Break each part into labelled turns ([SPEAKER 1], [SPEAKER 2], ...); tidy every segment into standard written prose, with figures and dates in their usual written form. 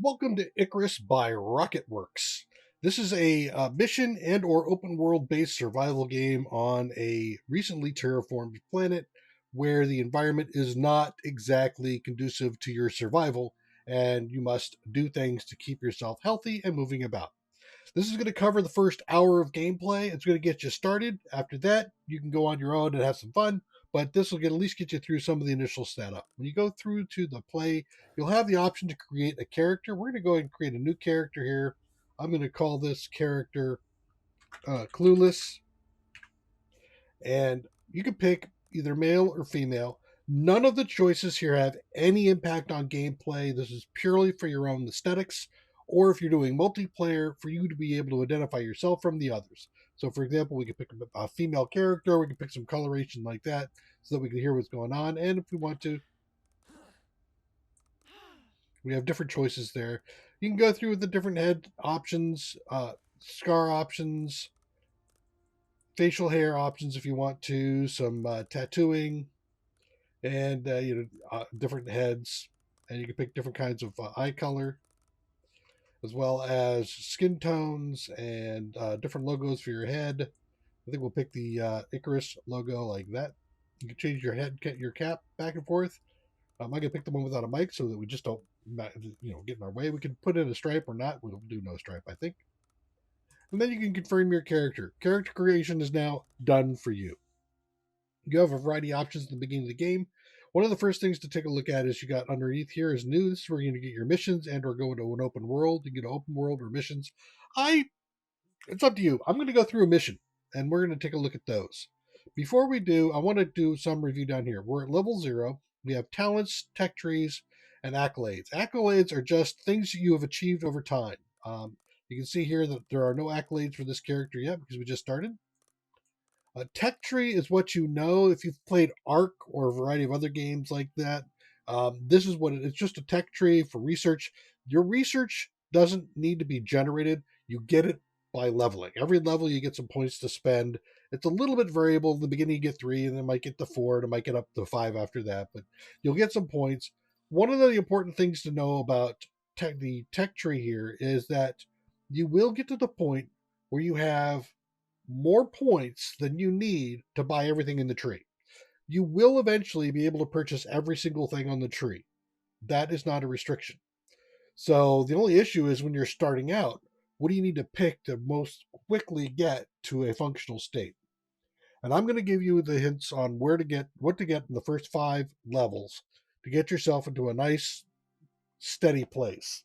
[SPEAKER 1] Welcome to Icarus by Rocketwerkz. This is a mission and or open world based survival game on a recently terraformed planet where the environment is not exactly conducive to your survival and you must do things to keep yourself healthy and moving about. This is going to cover the first hour of gameplay. It's going to get you started. After that, you can go on your own and have some fun, but this will at least get you through some of the initial setup. When you go through to the play, you'll have the option to create a character. We're going to go ahead and create a new character here. I'm going to call this character Clueless, and you can pick either male or female. None of the choices here have any impact on gameplay. This is purely for your own aesthetics, or if you're doing multiplayer, for you to be able to identify yourself from the others. So, for example, we can pick a female character, we can pick some coloration like that so that we can hear what's going on. And if we want to, we have different choices there. You can go through the different head options, scar options, facial hair options if you want to, some tattooing, and different heads, and you can pick different kinds of eye color, as well as skin tones and different logos for your head. I think we'll pick the Icarus logo like that. You can change your head, your cap back and forth. I'm gonna pick the one without a mic so that we just don't, get in our way. We can put in a stripe or not. We'll do no stripe, I think. And then you can confirm your character. Character creation is now done for you. You have a variety of options at the beginning of the game. One of the first things to take a look at is you got underneath here is new. This is where you're going to get your missions and or go into an open world. You get an open world or missions. It's up to you. I'm going to go through a mission and we're going to take a look at those. Before we do, I want to do some review down here. We're at level 0. We have talents, tech trees, and accolades. Accolades are just things that you have achieved over time. You can see here that there are no accolades for this character yet because we just started. A tech tree is what you know if you've played Ark or a variety of other games like that. This is what it's just a tech tree for research. Your research doesn't need to be generated. You get it by leveling. Every level you get some points to spend. It's a little bit variable. In the beginning you get 3, and then it might get to 4, and it might get up to 5 after that, but you'll get some points. One of the important things to know about the tech tree here is that you will get to the point where you have more points than you need to buy everything in the tree. You will eventually be able to purchase every single thing on the tree. That is not a restriction. So the only issue is when you're starting out, what do you need to pick to most quickly get to a functional state? And I'm going to give you the hints on what to get in the first 5 levels to get yourself into a nice, steady place.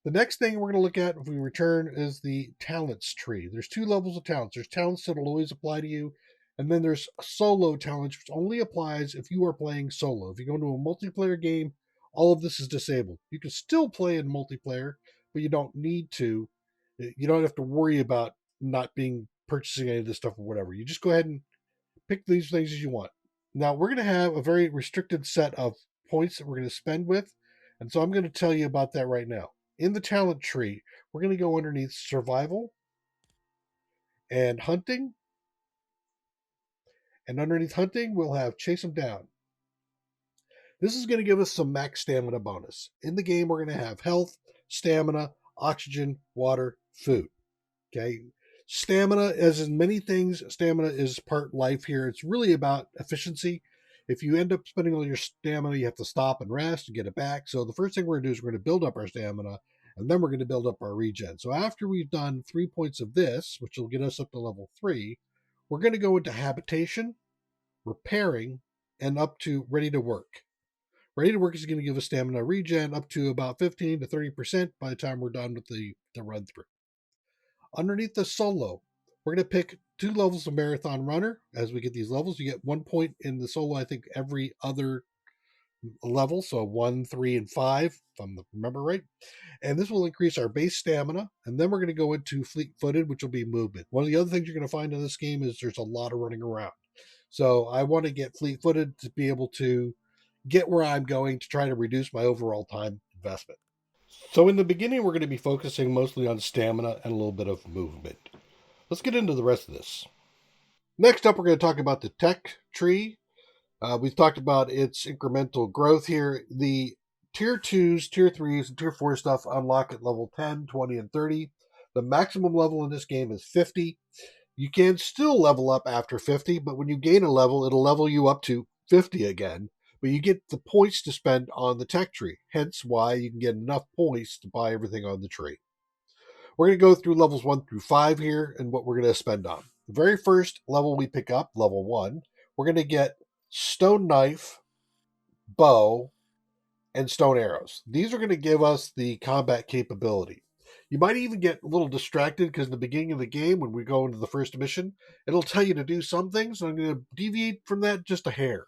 [SPEAKER 1] The next thing we're going to look at if we return is the talents tree. There's 2 levels of talents. There's talents that will always apply to you, and then there's solo talents, which only applies if you are playing solo. If you go into a multiplayer game, all of this is disabled. You can still play in multiplayer, but you don't need to. You don't have to worry about not being purchasing any of this stuff or whatever. You just go ahead and pick these things as you want. Now, we're going to have a very restricted set of points that we're going to spend with, and so I'm going to tell you about that right now. In the talent tree, we're going to go underneath survival and hunting. And underneath hunting, we'll have chase them down. This is going to give us some max stamina bonus. In the game, we're going to have health, stamina, oxygen, water, food. Okay. Stamina, as in many things, stamina is part life here. It's really about efficiency. If you end up spending all your stamina, you have to stop and rest and get it back. So the first thing we're going to do is we're going to build up our stamina, and then we're going to build up our regen. So after we've done 3 points of this, which will get us up to level 3, we're going to go into habitation, repairing, and up to ready to work. Ready to work is going to give us stamina regen up to about 15 to 30% by the time we're done with the run through. Underneath the solo, we're going to pick 2 levels of marathon runner. As we get these levels, you get 1 point in the solo, I think, every other level. So 1, 3, and 5, if I remember right. And this will increase our base stamina. And then we're going to go into fleet-footed, which will be movement. One of the other things you're going to find in this game is there's a lot of running around. So I want to get fleet-footed to be able to get where I'm going to try to reduce my overall time investment. So in the beginning, we're going to be focusing mostly on stamina and a little bit of movement. Let's get into the rest of this. Next up, we're going to talk about the tech tree. We've talked about its incremental growth here. The Tier 2s, Tier 3s, and Tier 4 stuff unlock at level 10, 20, and 30. The maximum level in this game is 50. You can still level up after 50, but when you gain a level, it'll level you up to 50 again. But you get the points to spend on the tech tree, hence why you can get enough points to buy everything on the tree. We're going to go through levels 1 through 5 here and what we're going to spend on. The very first level we pick up, level 1, we're going to get stone knife, bow, and stone arrows. These are going to give us the combat capability. You might even get a little distracted because in the beginning of the game, when we go into the first mission, it'll tell you to do some things, and I'm going to deviate from that just a hair.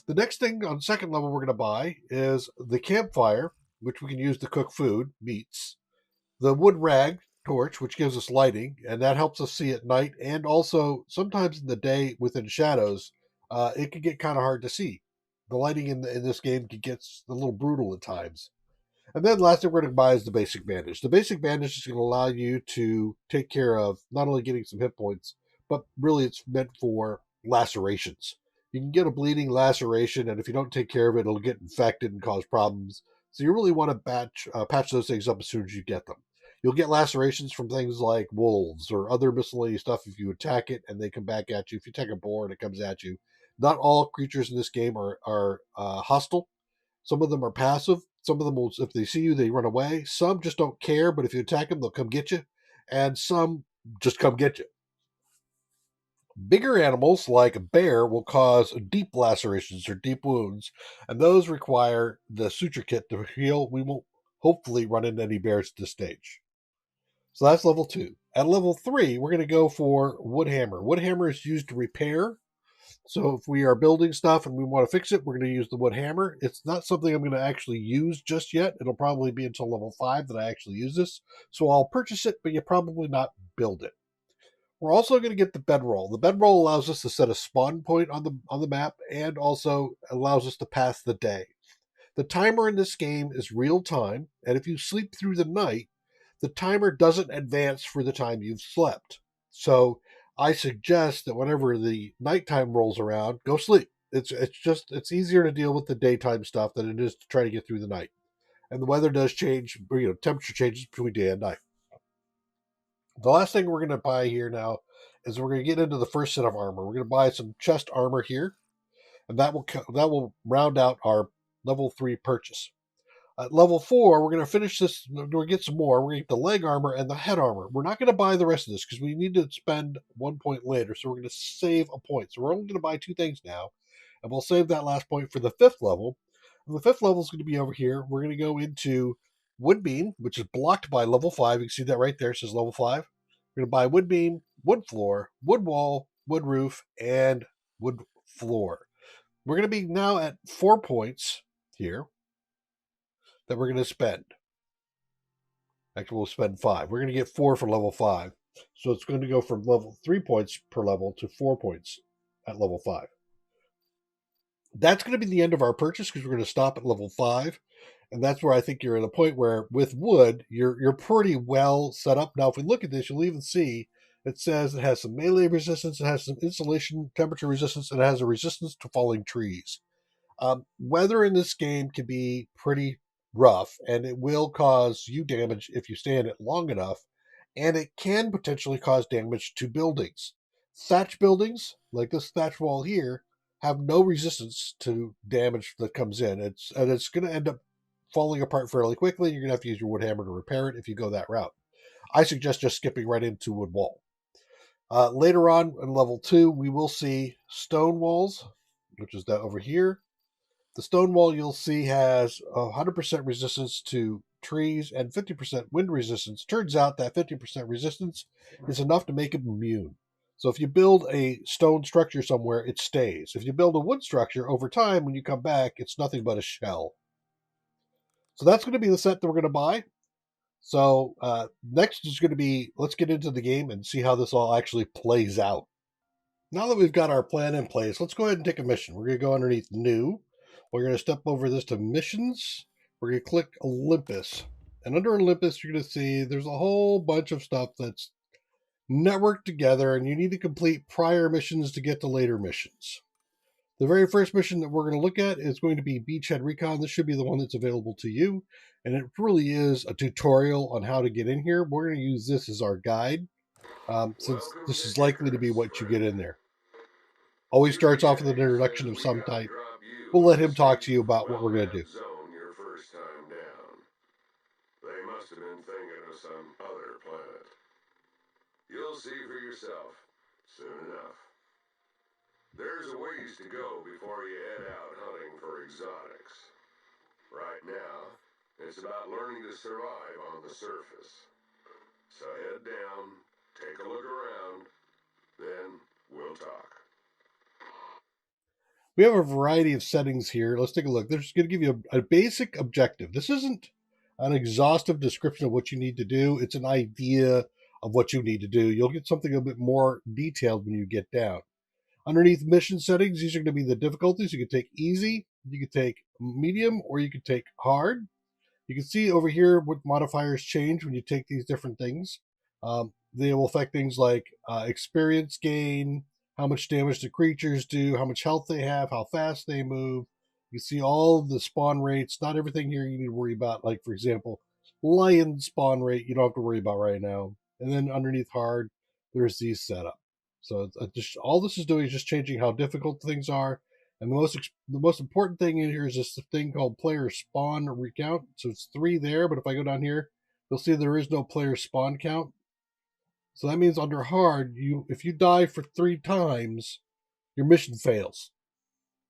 [SPEAKER 1] The next thing on second level we're going to buy is the campfire, which we can use to cook food, meats. The wood rag torch, which gives us lighting, and that helps us see at night, and also sometimes in the day within shadows, it can get kind of hard to see. The lighting in this game can get a little brutal at times. And then last thing we're going to buy is the basic bandage. The basic bandage is going to allow you to take care of not only getting some hit points, but really it's meant for lacerations. You can get a bleeding laceration, and if you don't take care of it, it'll get infected and cause problems. So you really want to patch those things up as soon as you get them. You'll get lacerations from things like wolves or other miscellaneous stuff if you attack it and they come back at you. If you attack a boar and it comes at you. Not all creatures in this game are hostile. Some of them are passive. Some of them will, if they see you, they run away. Some just don't care, but if you attack them, they'll come get you. And some just come get you. Bigger animals like a bear will cause deep lacerations or deep wounds, and those require the suture kit to heal. We won't hopefully run into any bears at this stage. So that's level 2. At level 3, we're going to go for wood hammer. Wood hammer is used to repair. So if we are building stuff and we want to fix it, we're going to use the wood hammer. It's not something I'm going to actually use just yet. It'll probably be until level 5 that I actually use this. So I'll purchase it, but you probably not build it. We're also going to get the bedroll. The bedroll allows us to set a spawn point on the map and also allows us to pass the day. The timer in this game is real time, and if you sleep through the night, the timer doesn't advance for the time you've slept. So I suggest that whenever the nighttime rolls around, go sleep. It's easier to deal with the daytime stuff than it is to try to get through the night. And the weather does change, temperature changes between day and night. The last thing we're going to buy here now is we're going to get into the first set of armor. We're going to buy some chest armor here, and that will round out our level 3 purchase. At level 4, we're going to finish this. We're going to get some more. We're going to get the leg armor and the head armor. We're not going to buy the rest of this because we need to spend 1 point later. So we're going to save a point. So we're only going to buy 2 things now. And we'll save that last point for the 5th level. And the 5th level is going to be over here. We're going to go into wood beam, which is blocked by level 5. You can see that right there. It says level 5. We're going to buy wood beam, wood floor, wood wall, wood roof, and wood floor. We're going to be now at 4 points here that we're going to spend. Actually, we'll spend 5. We're going to get 4 for level 5. So it's going to go from level 3 points per level to 4 points at level 5. That's going to be the end of our purchase because we're going to stop at level 5. And that's where I think you're at a point where with wood, you're pretty well set up. Now, if we look at this, you'll even see it says it has some melee resistance, it has some insulation, temperature resistance, and it has a resistance to falling trees. Weather in this game can be pretty rough, and it will cause you damage if you stay in it long enough, and it can potentially cause damage to buildings. Thatch buildings, like this thatch wall here, have no resistance to damage that comes in. It's going to end up falling apart fairly quickly. You're going to have to use your wood hammer to repair it if you go that route. I suggest just skipping right into wood wall. Later on in level 2, we will see stone walls, which is that over here. The stone wall you'll see has 100% resistance to trees and 50% wind resistance. Turns out that 50% resistance is enough to make it immune. So if you build a stone structure somewhere, it stays. If you build a wood structure, over time, when you come back, it's nothing but a shell. So that's going to be the set that we're going to buy. So next is going to be, let's get into the game and see how this all actually plays out. Now that we've got our plan in place, let's go ahead and take a mission. We're going to go underneath New. We're going to step over this to Missions. We're going to click Olympus. And under Olympus, you're going to see there's a whole bunch of stuff that's networked together, and you need to complete prior missions to get to later missions. The very first mission that we're going to look at is going to be Beachhead Recon. This should be the one that's available to you. And it really is a tutorial on how to get in here. We're going to use this as our guide, since
[SPEAKER 2] Welcome
[SPEAKER 1] this
[SPEAKER 2] to
[SPEAKER 1] is likely to be
[SPEAKER 2] Icarus,
[SPEAKER 1] what you get in
[SPEAKER 2] friend.
[SPEAKER 1] there. Always starts off with an
[SPEAKER 2] Newbie here
[SPEAKER 1] introduction
[SPEAKER 2] says
[SPEAKER 1] of
[SPEAKER 2] we
[SPEAKER 1] some
[SPEAKER 2] gotta
[SPEAKER 1] type.
[SPEAKER 2] drop you
[SPEAKER 1] We'll
[SPEAKER 2] on
[SPEAKER 1] let
[SPEAKER 2] a
[SPEAKER 1] him talk to
[SPEAKER 2] safe,
[SPEAKER 1] you about what we're going to do.
[SPEAKER 2] well-mapped zone your first time down. They must have been thinking of some other planet. You'll see for yourself soon enough. There's a ways to go before you head out hunting for exotics. Right now, it's about learning to survive on the surface. So head down, take a look around, then we'll talk.
[SPEAKER 1] We have a variety of settings here. Let's take a look. They're just going to give you a basic objective. This isn't an exhaustive description of what you need to do. It's an idea of what you need to do. You'll get something a bit more detailed when you get down. Underneath mission settings, these are going to be the difficulties. You can take easy, you can take medium, or you can take hard. You can see over here what modifiers change when you take these different things. They will affect things like experience gain, how much damage the creatures do, how much health they have, how fast they move. You see all of the spawn rates. Not everything here you need to worry about. Like, for example, lion spawn rate, you don't have to worry about right now. And then underneath hard, there's these setup. So all this is doing is just changing how difficult things are. And the most important thing in here is this thing called player spawn recount. So it's 3 there, but if I go down here, you'll see there is no player spawn count. So that means under hard, if you die for 3 times, your mission fails.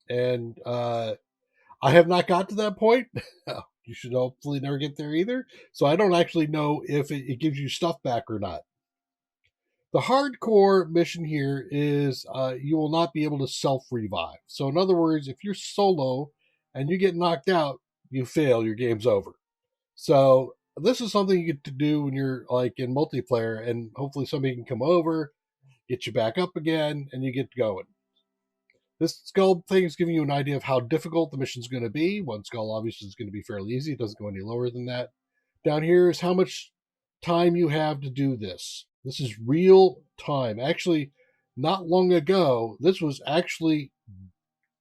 [SPEAKER 1] And I have not got to that point. You should hopefully never get there either. So I don't actually know if it gives you stuff back or not. The hardcore mission here is you will not be able to self-revive. So in other words, if you're solo and you get knocked out, you fail, your game's over. So this is something you get to do when you're like in multiplayer, and hopefully somebody can come over, get you back up again, and you get going. This skull thing is giving you an idea of how difficult the mission's going to be. One skull obviously is going to be fairly easy. It doesn't go any lower than that. Down here is how much time you have to do this. This is real time. Actually, not long ago, this was actually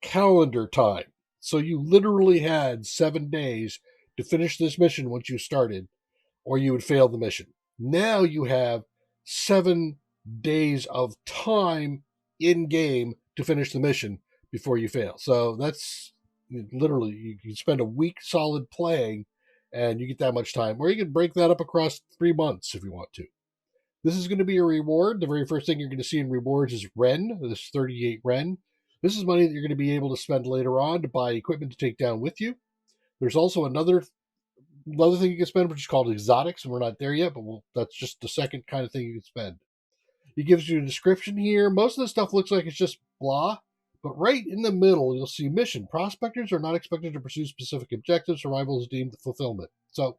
[SPEAKER 1] calendar time. So you literally had 7 days to finish this mission once you started, or you would fail the mission. Now you have 7 days of time in game to finish the mission before you fail. So that's literally, you can spend a week solid playing and you get that much time. Or you can break that up across 3 months if you want to. This is going to be a reward. The very first thing you're going to see in rewards is Ren, this 38 Ren. This is money that you're going to be able to spend later on to buy equipment to take down with you. There's also another thing you can spend, which is called exotics, and we're not there yet, but that's just the second kind of thing you can spend. It gives you a description here. Most of the stuff looks like it's just blah, but right in the middle, you'll see mission. Prospectors are not expected to pursue specific objectives. Survival is deemed fulfillment. So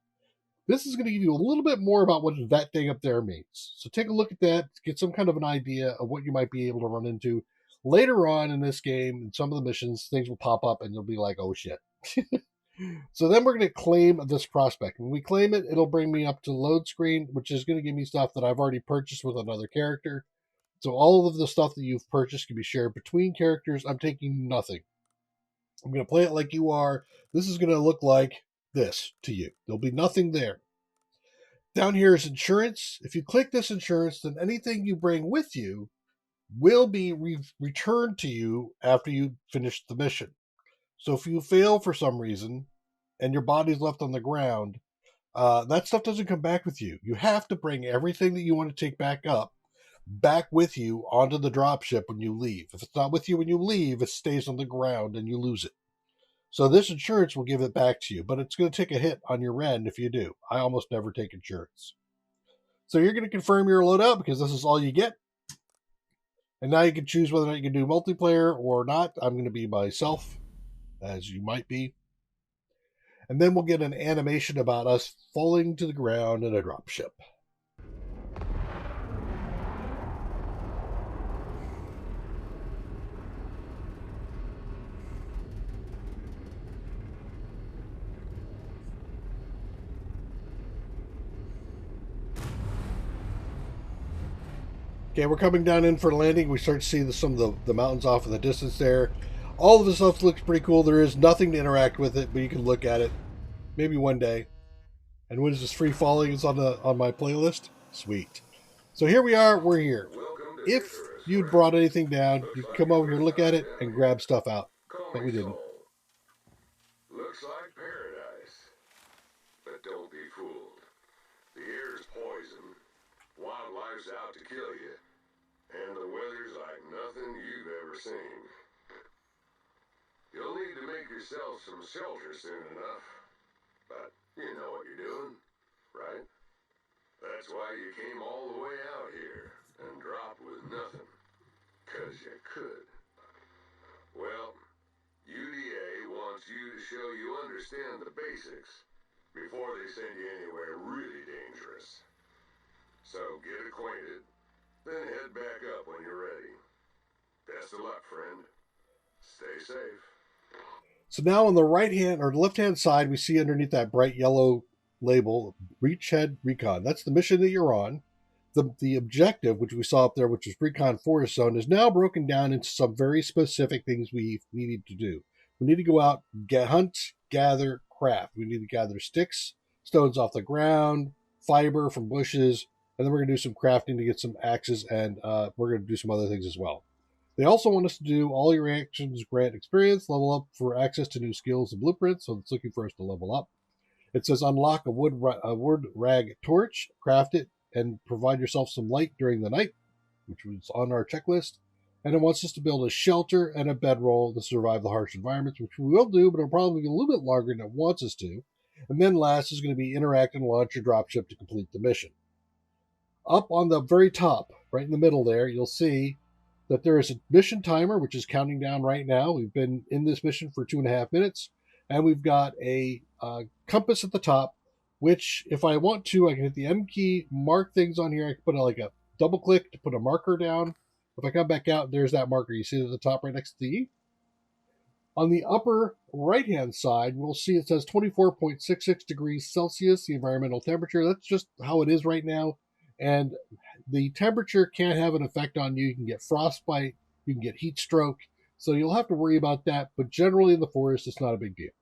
[SPEAKER 1] this is going to give you a little bit more about what that thing up there means. So take a look at that, get some kind of an idea of what you might be able to run into. Later on in this game, in some of the missions, things will pop up and you'll be like, oh shit. So then we're going to claim this prospect. When we claim it, it'll bring me up to the load screen, which is going to give me stuff that I've already purchased with another character. So all of the stuff that you've purchased can be shared between characters. I'm taking nothing. I'm going to play it like you are. This is going to look like this to you. There'll be nothing there. Down here is insurance. If you click this insurance, then anything you bring with you will be returned to you after you finish the mission. So if you fail for some reason and your body's left on the ground, that stuff doesn't come back with you. You have to bring everything that you want to take back up back with you onto the dropship when you leave. If it's not with you when you leave, it stays on the ground and you lose it. So this insurance will give it back to you, but it's going to take a hit on your rent if you do. I almost never take insurance. So you're going to confirm your loadout because this is all you get. And now you can choose whether or not you can do multiplayer or not. I'm going to be myself, as you might be. And then we'll get an animation about us falling to the ground in a dropship. Okay, we're coming down in for landing. We start to see some of the mountains off in the distance there. All of the stuff looks pretty cool. There is nothing to interact with it, but you can look at it maybe one day. And when is this free falling? Is on my playlist. Sweet. So here we are. We're here.
[SPEAKER 2] Welcome to
[SPEAKER 1] If
[SPEAKER 2] Icarus,
[SPEAKER 1] you'd
[SPEAKER 2] friend.
[SPEAKER 1] brought anything down,
[SPEAKER 2] Looks
[SPEAKER 1] you can
[SPEAKER 2] like
[SPEAKER 1] come
[SPEAKER 2] your
[SPEAKER 1] over here,
[SPEAKER 2] first
[SPEAKER 1] look at
[SPEAKER 2] time
[SPEAKER 1] it,
[SPEAKER 2] down
[SPEAKER 1] and
[SPEAKER 2] here.
[SPEAKER 1] grab stuff out.
[SPEAKER 2] Call
[SPEAKER 1] But
[SPEAKER 2] me
[SPEAKER 1] we didn't.
[SPEAKER 2] Soul. Looks like paradise. But don't be fooled. The air's poison, wildlife's out to kill you, and the weather's like nothing you've ever seen. You'll need to make yourself some shelter soon enough. But you know what you're doing, right? That's why you came all the way out here and dropped with nothing. 'Cause you could. Well, UDA wants you to show you understand the basics before they send you anywhere really dangerous. So get acquainted, then head back up when you're ready. Best of luck, friend. Stay safe.
[SPEAKER 1] So now on the right hand or left hand side, we see underneath that bright yellow label, Breachhead Recon. That's the mission that you're on. The objective, which we saw up there, which is Recon Forest Zone, is now broken down into some very specific things we needed to do. We need to go out, hunt, gather, craft. We need to gather sticks, stones off the ground, fiber from bushes, and then we're going to do some crafting to get some axes, and we're going to do some other things as well. They also want us to do all your actions grant experience, level up for access to new skills and blueprints, so it's looking for us to level up. It says unlock a wood rag torch, craft it, and provide yourself some light during the night, which was on our checklist. And it wants us to build a shelter and a bedroll to survive the harsh environments, which we will do, but it'll probably be a little bit longer than it wants us to. And then last is going to be interact and launch your dropship to complete the mission. Up on the very top, right in the middle there, you'll see that there is a mission timer, which is counting down right now. We've been in this mission for 2.5 minutes, and we've got a compass at the top, which if I want to, I can hit the M key, mark things on here. I can put like a double click to put a marker down. If I come back out, there's that marker. You see it at the top right next to the E. On the upper right-hand side, we'll see it says 24.66 degrees Celsius, the environmental temperature. That's just how it is right now. And the temperature can have an effect on you. You can get frostbite, you can get heat stroke. So you'll have to worry about that. But generally in the forest, it's not a big deal.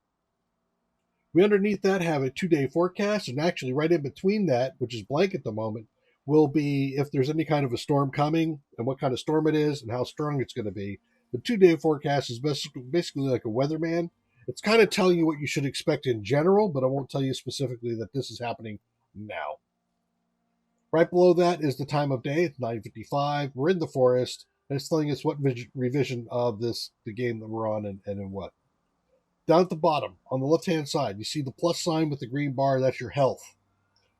[SPEAKER 1] We underneath that have a 2-day forecast, and actually right in between that, which is blank at the moment, will be if there's any kind of a storm coming and what kind of storm it is and how strong it's going to be. The 2-day forecast is basically like a weatherman. It's kind of telling you what you should expect in general, but I won't tell you specifically that this is happening now. Right below that is the time of day. It's 9:55. We're in the forest, and it's telling us what revision of the game that we're on and in what. Down at the bottom, on the left-hand side, you see the plus sign with the green bar. That's your health.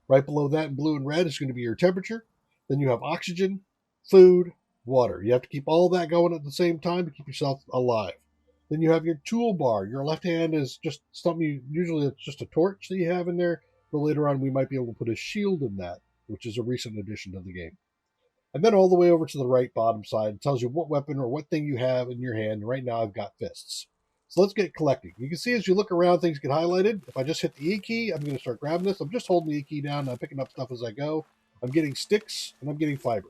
[SPEAKER 1] Right below that in blue and red is going to be your temperature. Then you have oxygen, food, water. You have to keep all that going at the same time to keep yourself alive. Then you have your toolbar. Your left hand is just something usually it's just a torch that you have in there, but later on we might be able to put a shield in that, which is a recent addition to the game. And then all the way over to the right bottom side, it tells you what weapon or what thing you have in your hand. Right now I've got fists. So let's get collecting. You can see as you look around, things get highlighted. If I just hit the E key, I'm going to start grabbing this. I'm just holding the E key down, and I'm picking up stuff as I go. I'm getting sticks, and I'm getting fiber.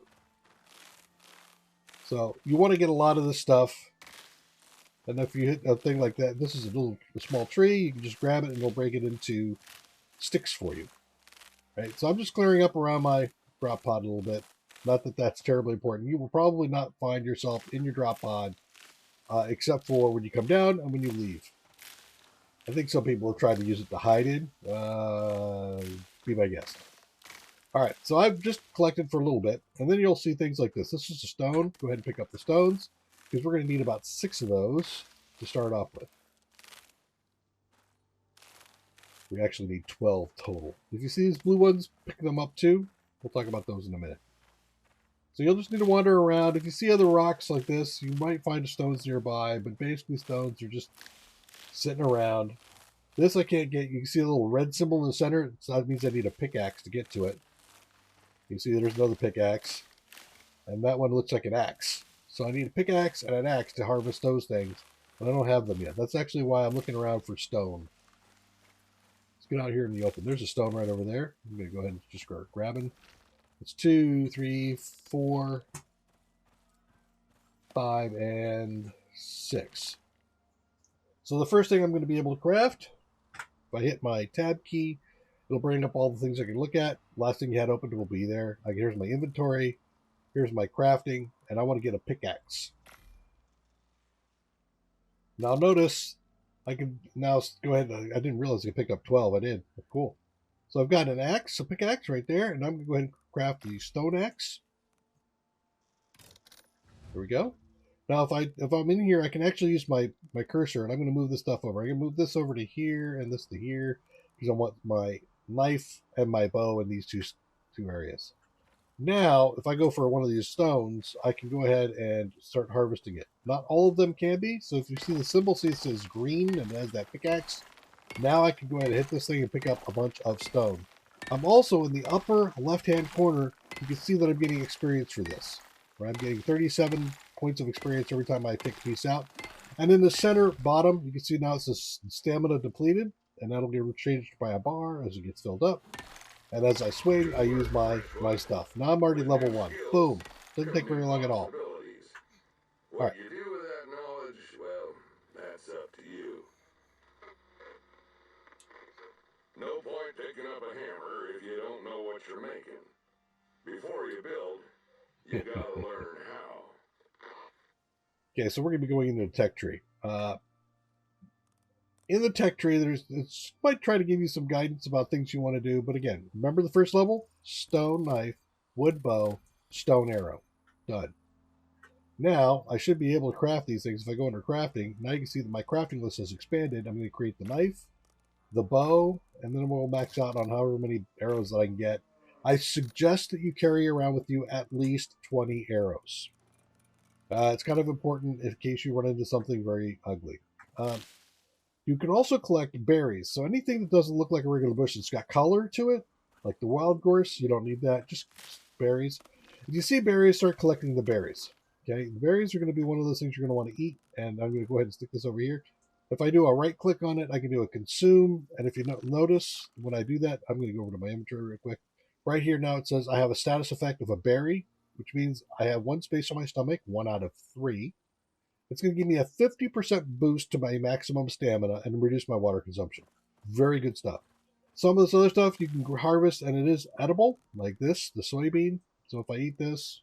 [SPEAKER 1] So you want to get a lot of this stuff. And if you hit a thing like that, this is a small tree. You can just grab it, and it'll break it into sticks for you. Right. So I'm just clearing up around my drop pod a little bit. Not that that's terribly important. You will probably not find yourself in your drop pod except for when you come down and when you leave. I think some people have tried to use it to hide in. Be my guest. All right, so I've just collected for a little bit, and then you'll see things like this. This is a stone. Go ahead and pick up the stones, because we're going to need about 6 of those to start off with. We actually need 12 total. If you see these blue ones, pick them up too. We'll talk about those in a minute. So you'll just need to wander around. If you see other rocks like this, you might find stones nearby, but basically stones are just sitting around. This I can't get. You can see a little red symbol in the center. So that means I need a pickaxe to get to it. You can see there's another pickaxe. And that one looks like an axe. So I need a pickaxe and an axe to harvest those things. But I don't have them yet. That's actually why I'm looking around for stone. Let's get out here in the open. There's a stone right over there. I'm going to go ahead and just start grabbing. It's 2, 3, 4, 5, and 6. So the first thing I'm going to be able to craft, if I hit my tab key, it'll bring up all the things I can look at. Last thing you had open will be there. Like, here's my inventory, here's my crafting, and I want to get a pickaxe. Now notice, I can now go ahead. I didn't realize I could pick up 12. I did. Cool. So I've got an axe, a pickaxe right there, and I'm going to go ahead and craft the stone axe. There we go. Now if I'm in here, I can actually use my cursor, and I'm going to move this stuff over. I'm going to move this over to here and this to here because I want my knife and my bow in these two areas. Now, if I go for one of these stones, I can go ahead and start harvesting it. Not all of them can be, so if you see the symbol, see it says green and it has that pickaxe. Now I can go ahead and hit this thing and pick up a bunch of stone. I'm also in the upper left-hand corner. You can see that I'm getting experience for this. Where I'm getting 37 points of experience every time I pick a piece out. And in the center bottom, you can see now it says stamina depleted, and that'll get changed by a bar as it gets filled up. And as I swing, I use my stuff. Now I'm already level 1. Boom. Doesn't take very long at all.
[SPEAKER 2] What you do with that knowledge, well, that's up to you. No point picking up a hammer if you don't know what you're making. Before you build, you gotta learn how.
[SPEAKER 1] Okay, so we're going to be going into the tech tree. In the tech tree, it might try to give you some guidance about things you want to do. But again, remember the first level? Stone knife, wood bow, stone arrow. Done. Now, I should be able to craft these things. If I go under crafting, now you can see that my crafting list has expanded. I'm going to create the knife, the bow, and then we'll max out on however many arrows that I can get. I suggest that you carry around with you at least 20 arrows. It's kind of important in case you run into something very ugly. You can also collect berries. So anything that doesn't look like a regular bush, it's got color to it, like the wild gorse, you don't need that, just berries. If you see berries, start collecting the berries. Okay, the berries are going to be one of those things you're going to want to eat, and I'm going to go ahead and stick this over here. If I do a right click on it, I can do a consume, and if you notice, when I do that, I'm going to go over to my inventory real quick. Right here now it says I have a status effect of a berry, which means I have 1 space on my stomach, 1 out of 3. It's going to give me a 50% boost to my maximum stamina and reduce my water consumption. Very good stuff. Some of this other stuff you can harvest, and it is edible, like this, the soybean. So if I eat this,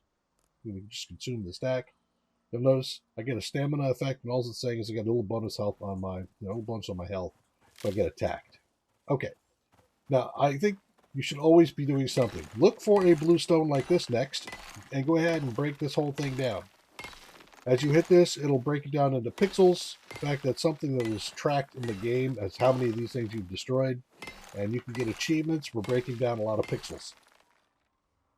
[SPEAKER 1] you can just consume the stack. You'll notice I get a stamina effect, and all it's saying is I get a little bonus health on my, little bonus on my health if I get attacked. Okay. Now, I think you should always be doing something. Look for a blue stone like this next, and go ahead and break this whole thing down. As you hit this, it'll break it down into pixels. In fact, that's something that is tracked in the game as how many of these things you've destroyed. And you can get achievements for breaking down a lot of pixels.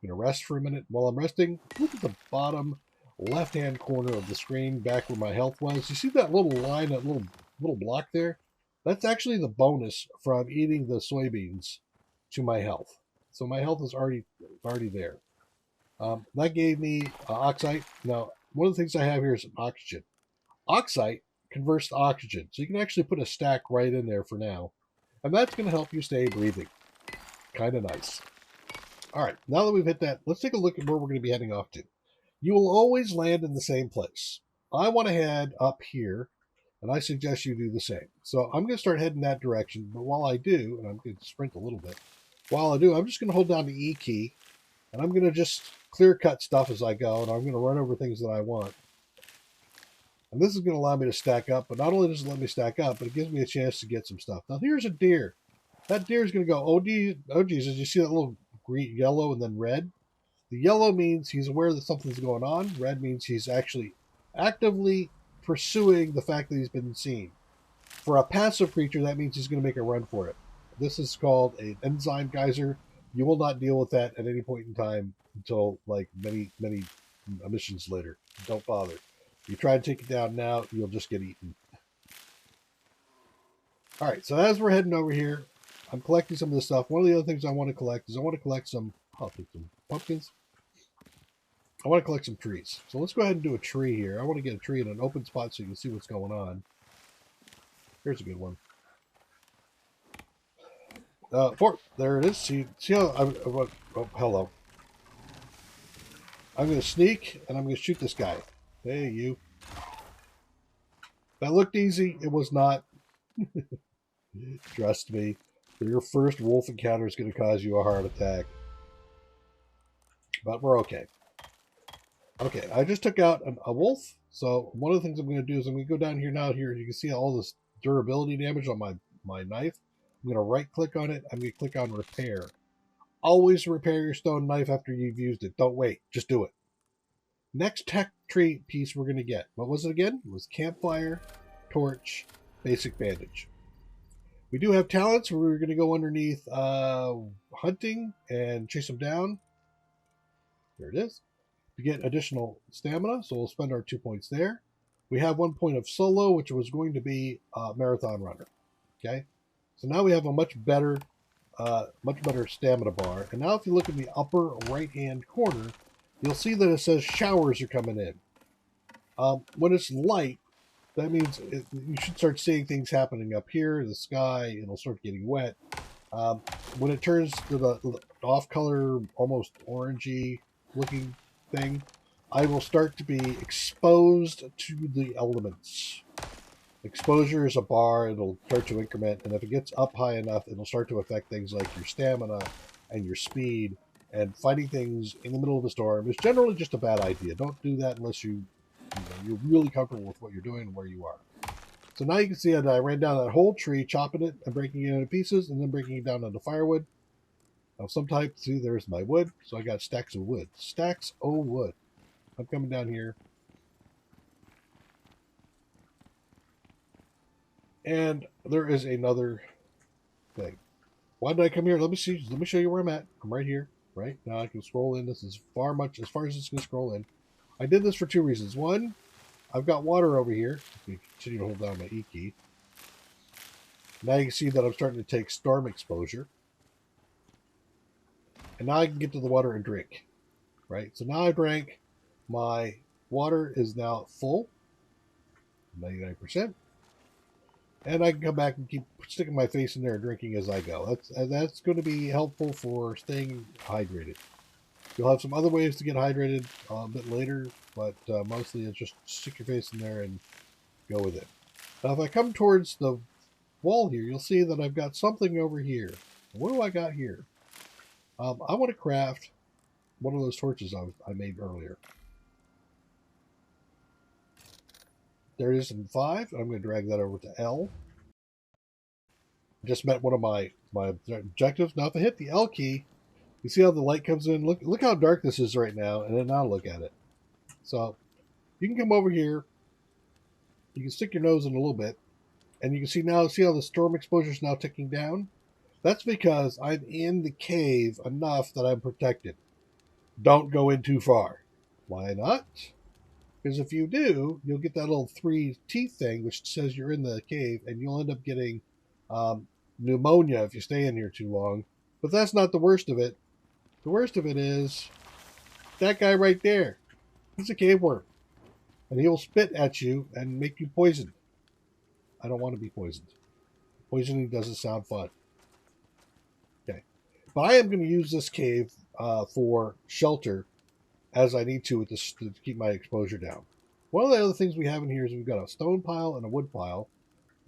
[SPEAKER 1] I'm going to rest for a minute. While I'm resting, look at the bottom left-hand corner of the screen, back where my health was. You see that little line, that little block there? That's actually the bonus from eating the soybeans to my health. So my health is already there. That gave me oxide. Now, one of the things I have here is an oxygen. Oxide converts to oxygen, so you can actually put a stack right in there for now. And that's going to help you stay breathing. Kind of nice. All right, now that we've hit that, let's take a look at where we're going to be heading off to. You will always land in the same place. I want to head up here, and I suggest you do the same. So I'm going to start heading that direction, but while I do, and I'm going to sprint a little bit, while I do, I'm just going to hold down the E key, and I'm going to just clear cut stuff as I go, and I'm going to run over things that I want. And this is going to allow me to stack up, but not only does it let me stack up, but it gives me a chance to get some stuff. Now here's a deer. That deer is going to go, oh Jesus, you see that little green, yellow, and then red? The yellow means he's aware that something's going on. Red means he's actually actively pursuing the fact that he's been seen. For a passive creature, that means he's going to make a run for it. This is called an enzyme geyser. You will not deal with that at any point in time until like many missions later. Don't bother. If you try to take it down now, you'll just get eaten. All right, so as we're heading over here, I'm collecting some of this stuff. One of the other things I want to collect is some, I'll take some pumpkins. I want to collect some trees. So let's go ahead and do a tree here. I want to get a tree in an open spot so you can see what's going on. Here's a good one. There it is. See how oh, hello. I'm going to sneak, and I'm going to shoot this guy. Hey, you. That looked easy. It was not. Trust me. Your first wolf encounter is going to cause you a heart attack. But we're okay. Okay, I just took out a wolf. So one of the things I'm going to do is I'm going to go down here now. Here you can see all this durability damage on my knife. I'm going to right click on it. I'm going to click on repair. Always repair your stone knife after you've used it. Don't wait. Just do it. Next tech tree piece we're going to get. What was it again? It was campfire, torch, basic bandage. We do have talents where we're going to go underneath hunting and chase them down. There it is. To get additional stamina, so we'll spend our 2 points there. We have 1 point of solo, which was going to be a marathon runner. Okay, so now we have a much better stamina bar. And now if you look in the upper right-hand corner, you'll see that it says showers are coming in. When it's light, that means you should start seeing things happening up here, the sky, it'll start getting wet. When it turns to the off-color, almost orangey looking thing, I will start to be exposed to the elements. Exposure is a bar, it'll start to increment, and if it gets up high enough, it'll start to affect things like your stamina and your speed, and fighting things in the middle of a storm is generally just a bad idea. Don't do that unless you're really comfortable with what you're doing and where you are. So now you can see that I ran down that whole tree, chopping it and breaking it into pieces, and then breaking it down into firewood. Now, sometimes, see, there's my wood, so I got stacks of wood. Stacks of wood. I'm coming down here. And there is another thing. Why did I come here? Let me see. Let me show you where I'm at. I'm right here. Right now, I can scroll in. This is as far as it's going to scroll in. I did this for two reasons. One, I've got water over here. Let me continue to hold down my E key. Now you can see that I'm starting to take storm exposure. And now I can get to the water and drink. Right? So now I drank. My water is now full. 99%. And I can come back and keep sticking my face in there and drinking as I go. That's going to be helpful for staying hydrated. You'll have some other ways to get hydrated a bit later, but mostly it's just stick your face in there and go with it. Now, if I come towards the wall here, you'll see that I've got something over here. What do I got here? I want to craft one of those torches I made earlier. There it is in 5. I'm going to drag that over to L. Just met one of my objectives. Now, if I hit the L key, you see how the light comes in? Look how dark this is right now, and then now look at it. So you can come over here. You can stick your nose in a little bit, and you can see now, see how the storm exposure is now ticking down? That's because I'm in the cave enough that I'm protected. Don't go in too far. Why not? Because if you do, you'll get that little 3 teeth thing, which says you're in the cave, and you'll end up getting pneumonia if you stay in here too long. But that's not the worst of it. The worst of it is that guy right there. He's a cave worm. And he will spit at you and make you poisoned. I don't want to be poisoned. Poisoning doesn't sound fun. Okay. But I am going to use this cave for shelter as I need to keep my exposure down. One of the other things we have in here is we've got a stone pile and a wood pile.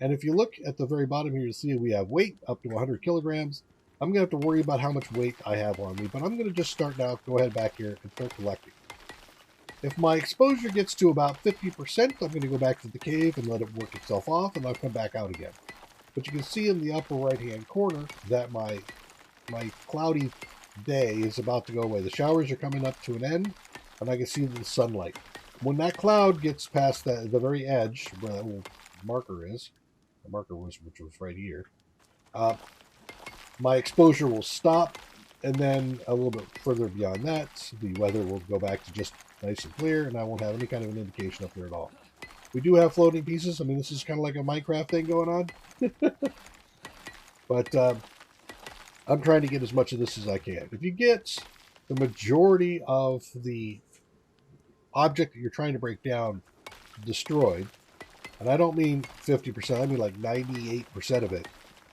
[SPEAKER 1] And if you look at the very bottom here, you'll see we have weight up to 100 kilograms. I'm going to have to worry about how much weight I have on me, but I'm going to just start now, go ahead back here and start collecting. If my exposure gets to about 50%, I'm going to go back to the cave and let it work itself off, and I'll come back out again. But you can see in the upper right-hand corner that my cloudy day is about to go away. The showers are coming up to an end, and I can see the sunlight. When that cloud gets past the very edge, where that little marker is, the marker which was right here, my exposure will stop, and then a little bit further beyond that, the weather will go back to just nice and clear, and I won't have any kind of an indication up there at all. We do have floating pieces. I mean, this is kind of like a Minecraft thing going on. But I'm trying to get as much of this as I can. If you get the majority of the object that you're trying to break down destroyed, and I don't mean 50%, I mean like 98% of it,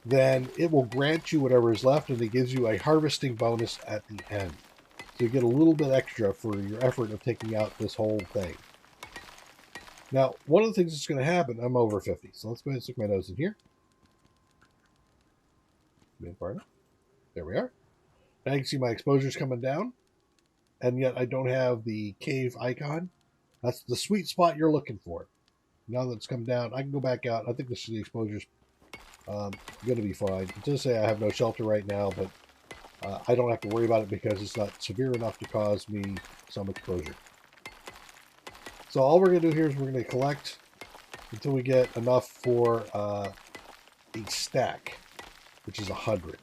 [SPEAKER 1] then it will grant you whatever is left, and it gives you a harvesting bonus at the end. So you get a little bit extra for your effort of taking out this whole thing. Now, one of the things that's going to happen, I'm over 50. So let's go ahead and stick my nose in here. There we are. Now you can see my exposure's coming down, and yet I don't have the cave icon. That's the sweet spot you're looking for. Now that it's come down, I can go back out. I think the exposure's going to be fine. It does say I have no shelter right now, but I don't have to worry about it because it's not severe enough to cause me some exposure. So all we're going to do here is we're going to collect until we get enough for a stack, which is 100.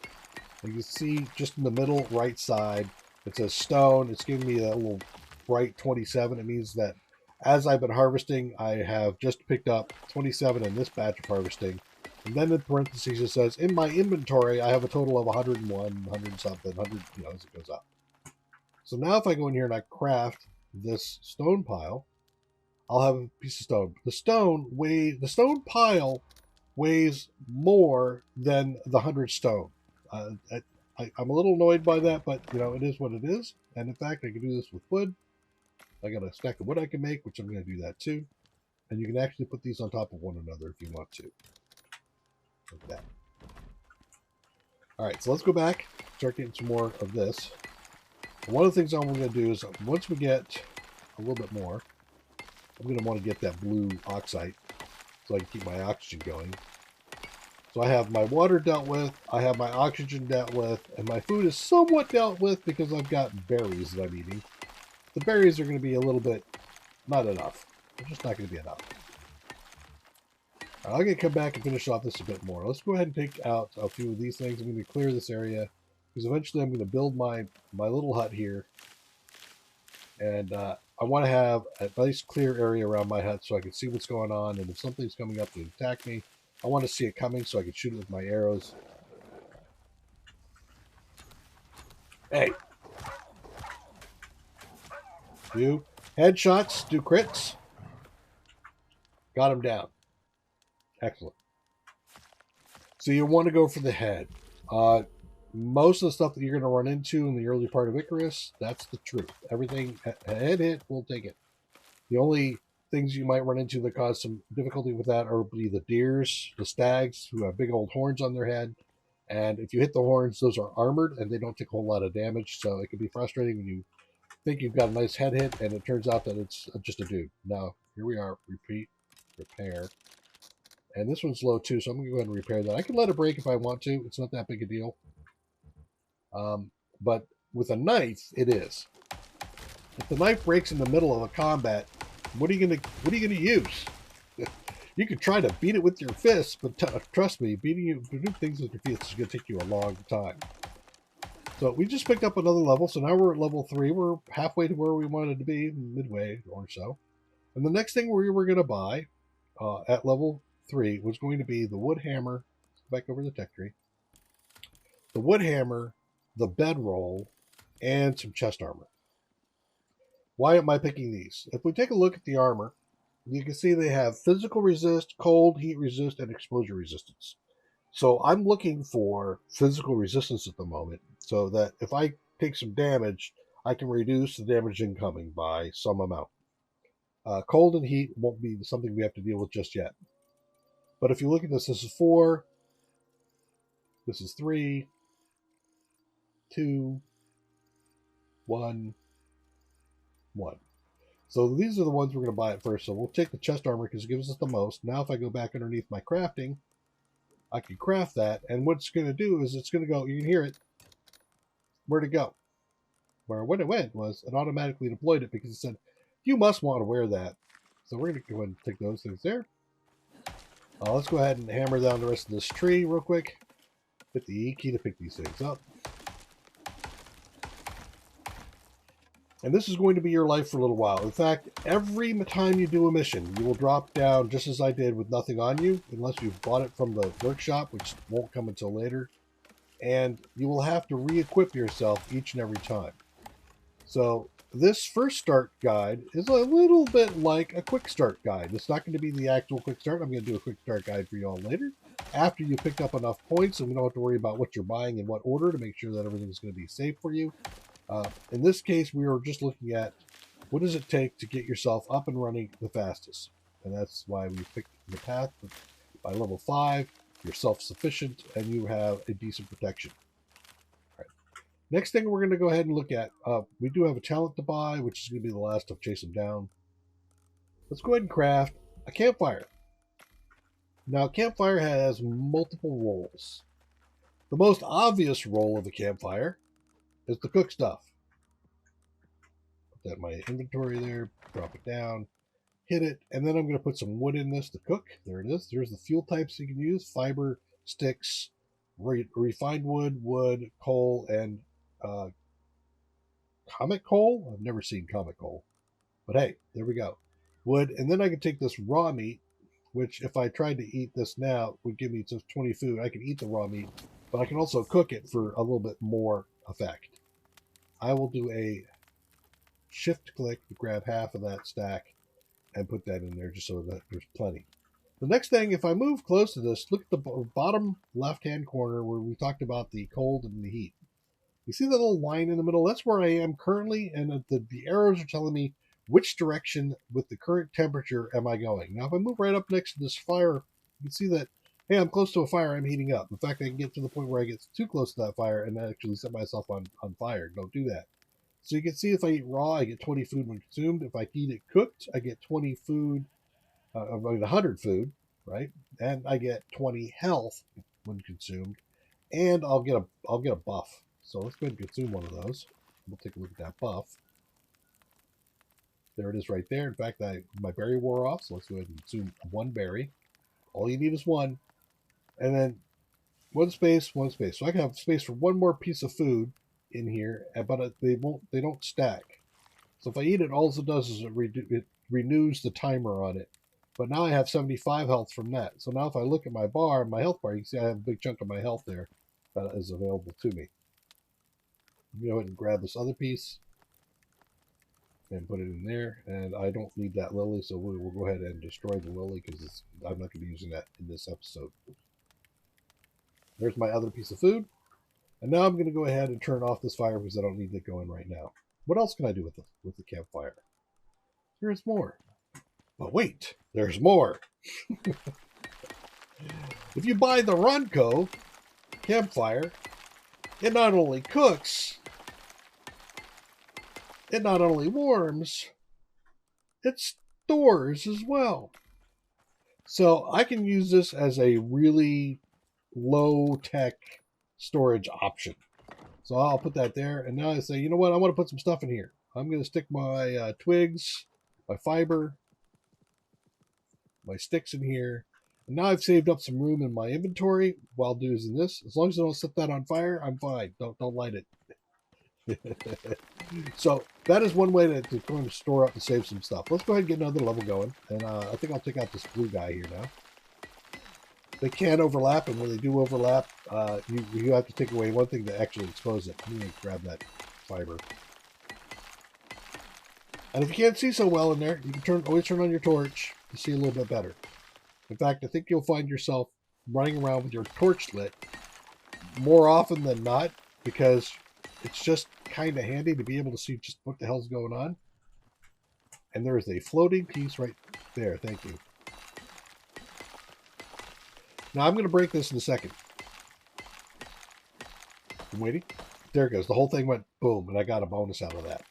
[SPEAKER 1] You can see just in the middle right side, it says stone. It's giving me a little bright 27. It means that as I've been harvesting, I have just picked up 27 in this batch of harvesting. And then in parentheses, it says, in my inventory, I have a total of 101, 100 something, 100, as it goes up. So now if I go in here and I craft this stone pile, I'll have a piece of stone. The stone pile weighs more than the 100 stone. I'm a little annoyed by that, but it is what it is. And in fact, I can do this with wood. I got a stack of wood I can make, which I'm going to do that too. And you can actually put these on top of one another if you want to. Like that. All right, so let's go back, start getting some more of this. And one of the things I'm going to do is once we get a little bit more, I'm going to want to get that blue oxide so I can keep my oxygen going. So I have my water dealt with, I have my oxygen dealt with, and my food is somewhat dealt with because I've got berries that I'm eating. The berries are going to be a little bit not enough. They're just not going to be enough. I'm going to come back and finish off this a bit more. Let's go ahead and take out a few of these things. I'm going to clear this area because eventually I'm going to build my little hut here. And I want to have a nice clear area around my hut so I can see what's going on. And if something's coming up to attack me, I want to see it coming so I can shoot it with my arrows. Hey. Do headshots, do crits. Got him down. Excellent. So you want to go for the head. Most of the stuff that you're going to run into in the early part of Icarus, that's the truth. Everything, head hit, we'll take it. The only things you might run into that cause some difficulty with that are the deers, the stags, who have big old horns on their head. And if you hit the horns, those are armored and they don't take a whole lot of damage. So it can be frustrating when you think you've got a nice head hit and it turns out that it's just a dude. Now, here we are. Repeat, repair. And this one's low too, so I'm going to go ahead and repair that. I can let it break if I want to. It's not that big a deal. But with a knife, it is. If the knife breaks in the middle of a combat, what are you gonna use? You could try to beat it with your fists, but trust me, doing things with your fists is going to take you a long time. So we just picked up another level, so now we're at level 3. We're halfway to where we wanted to be, midway or so. And the next thing we were going to buy at level 3 was going to be the wood hammer. Back over the tech tree. The wood hammer, the bedroll, and some chest armor. Why am I picking these? If we take a look at the armor, you can see they have physical resist, cold, heat resist, and exposure resistance. So I'm looking for physical resistance at the moment so that if I take some damage, I can reduce the damage incoming by some amount. Cold and heat won't be something we have to deal with just yet. But if you look at this is 4, this is 3, 2, 1, 1. So these are the ones we're going to buy at first. So we'll take the chest armor because it gives us the most. Now if I go back underneath my crafting, I can craft that. And what it's going to do is it's going to go, you can hear it. Where'd it go? Where when it went was it automatically deployed it because it said, you must want to wear that. So we're going to go ahead and take those things there. Let's go ahead and hammer down the rest of this tree real quick. Hit the E key to pick these things up. And this is going to be your life for a little while. In fact, every time you do a mission, you will drop down just as I did with nothing on you, unless you've bought it from the workshop, which won't come until later. And you will have to re-equip yourself each and every time. So this first start guide is a little bit like a quick start guide. It's not going to be the actual quick start. I'm going to do a quick start guide for you all later. After you picked up enough points, and we don't have to worry about what you're buying in what order to make sure that everything's going to be safe for you. In this case, we were just looking at what does it take to get yourself up and running the fastest. And that's why we picked the path. By level 5, you're self-sufficient and you have a decent protection. All right. Next thing we're going to go ahead and look at, we do have a talent to buy, which is going to be the last of Chase Them Down. Let's go ahead and craft a campfire. Now, a campfire has multiple roles. The most obvious role of a campfire is to cook stuff. Put that in my inventory there, drop it down, hit it, and then I'm going to put some wood in this to cook. There it is. There's the fuel types you can use: fiber, sticks, refined wood, coal, and comet coal. I've never seen comet coal, but hey, there we go. Wood, and then I can take this raw meat, which if I tried to eat this now would give me just 20 food. I can eat the raw meat, but I can also cook it for a little bit more effect. I will do a shift click to grab half of that stack and put that in there just so that there's plenty. The next thing, if I move close to this, look at the bottom left-hand corner where we talked about the cold and the heat. You see that little line in the middle? That's where I am currently, and the arrows are telling me which direction with the current temperature am I going. Now, if I move right up next to this fire, you can see that, hey, I'm close to a fire, I'm heating up. In fact, I can get to the point where I get too close to that fire and actually set myself on fire. Don't do that. So you can see if I eat raw, I get 20 food when consumed. If I eat it cooked, I get 20 food, 100 food, right? And I get 20 health when consumed, and I'll get a buff. So let's go ahead and consume one of those. We'll take a look at that buff. There it is right there. In fact, my berry wore off, so let's go ahead and consume one berry. All you need is one. And then one space. So I can have space for one more piece of food in here, but they don't stack. So if I eat it, all it does is it renews the timer on it. But now I have 75 health from that. So now if I look at my bar, my health bar, you can see I have a big chunk of my health there that is available to me. Go ahead and grab this other piece and put it in there. And I don't need that lily, so we'll go ahead and destroy the lily because I'm not going to be using that in this episode. There's my other piece of food. And now I'm going to go ahead and turn off this fire because I don't need it going right now. What else can I do with the campfire? There's more. But wait, there's more. If you buy the Ronco campfire, it not only cooks, it not only warms, it stores as well. So I can use this as a really low-tech storage option. So I'll put that there. And now I say, you know what? I want to put some stuff in here. I'm going to stick my twigs, my fiber, my sticks in here. And now I've saved up some room in my inventory while doing this. As long as I don't set that on fire, I'm fine. Don't light it. So that is one way to go and store up and save some stuff. Let's go ahead and get another level going. And I think I'll take out this blue guy here now. They can overlap, and when they do overlap, you have to take away one thing to actually expose it. Let me grab that fiber. And if you can't see so well in there, you can always turn on your torch to see a little bit better. In fact, I think you'll find yourself running around with your torch lit more often than not, because it's just kind of handy to be able to see just what the hell's going on. And there is a floating piece right there. Thank you. Now I'm going to break this in a second. I'm waiting. There it goes. The whole thing went boom, and I got a bonus out of that.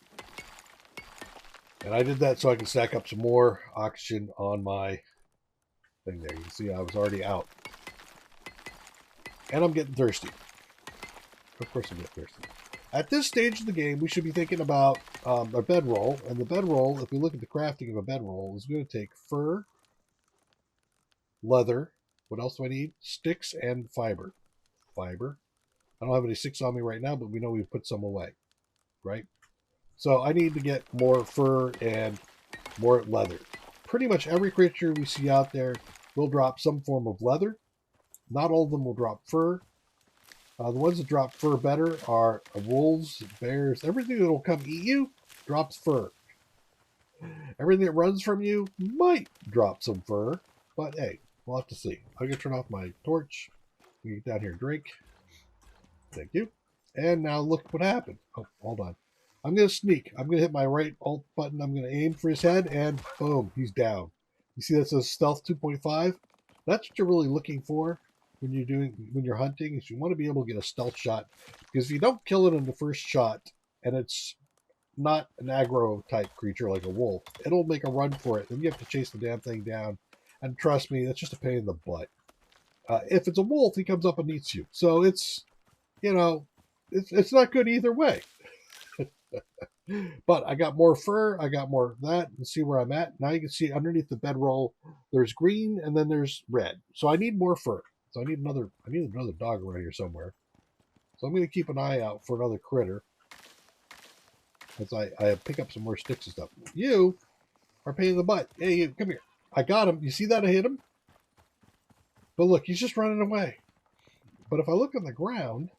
[SPEAKER 1] And I did that so I could stack up some more oxygen on my thing there. You can see I was already out. And I'm getting thirsty. Of course I'm getting thirsty. At this stage of the game, we should be thinking about our bedroll. And the bedroll, if we look at the crafting of a bedroll, is going to take fur, leather. What else do I need? Sticks and fiber. Fiber. I don't have any sticks on me right now, but we know we've put some away. Right? So I need to get more fur and more leather. Pretty much every creature we see out there will drop some form of leather. Not all of them will drop fur. The ones that drop fur better are wolves, bears. Everything that will come eat you drops fur. Everything that runs from you might drop some fur, but hey, we'll have to see. I'm going to turn off my torch. We get down here and drink. Thank you. And now look what happened. Oh, hold on. I'm going to sneak. I'm going to hit my right alt button. I'm going to aim for his head, and boom, he's down. You see that says stealth 2.5? That's what you're really looking for when you're hunting, is you want to be able to get a stealth shot. Because if you don't kill it in the first shot, and it's not an aggro type creature like a wolf, it'll make a run for it. Then you have to chase the damn thing down. And trust me, that's just a pain in the butt. If it's a wolf, he comes up and eats you. So it's, it's not good either way. But I got more fur, I got more of that, and see where I'm at. Now you can see underneath the bedroll, there's green and then there's red. So I need more fur. So I need another dog around here somewhere. So I'm going to keep an eye out for another critter as I pick up some more sticks and stuff. You are pain in the butt. Hey, you, come here. I got him. You see that I hit him? But look, he's just running away. But if I look on the ground,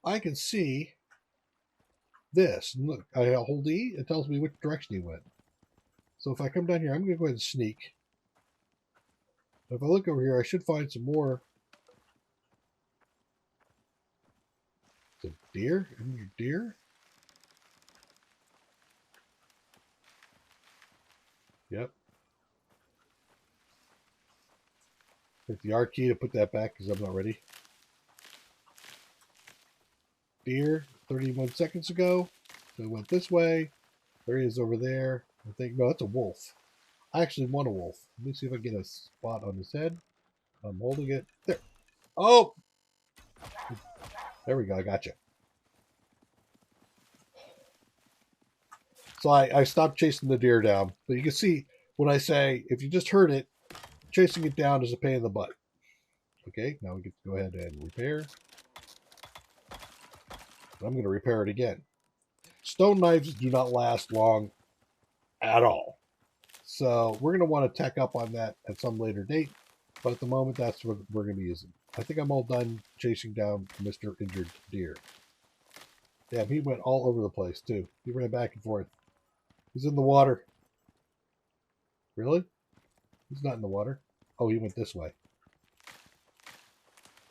[SPEAKER 1] I can see this. And look, I hold E, it tells me which direction he went. So if I come down here, I'm going to go ahead and sneak. If I look over here, I should find some more. Is it deer? Isn't there deer? Yep. Hit the R key to put that back because I'm not ready. Deer, 31 seconds ago. So it went this way. There he is over there. I think, no, that's a wolf. I actually want a wolf. Let me see if I get a spot on his head. I'm holding it. There. Oh! There we go. I got you. So I stopped chasing the deer down. But you can see when I say, if you just heard it, chasing it down is a pain in the butt. Okay, now we get to go ahead and repair. I'm going to repair it again. Stone knives do not last long at all. So we're going to want to tech up on that at some later date. But at the moment, that's what we're going to be using. I think I'm all done chasing down Mr. Injured Deer. Damn, he went all over the place, too. He ran back and forth. He's in the water. Really? He's not in the water. Oh, he went this way.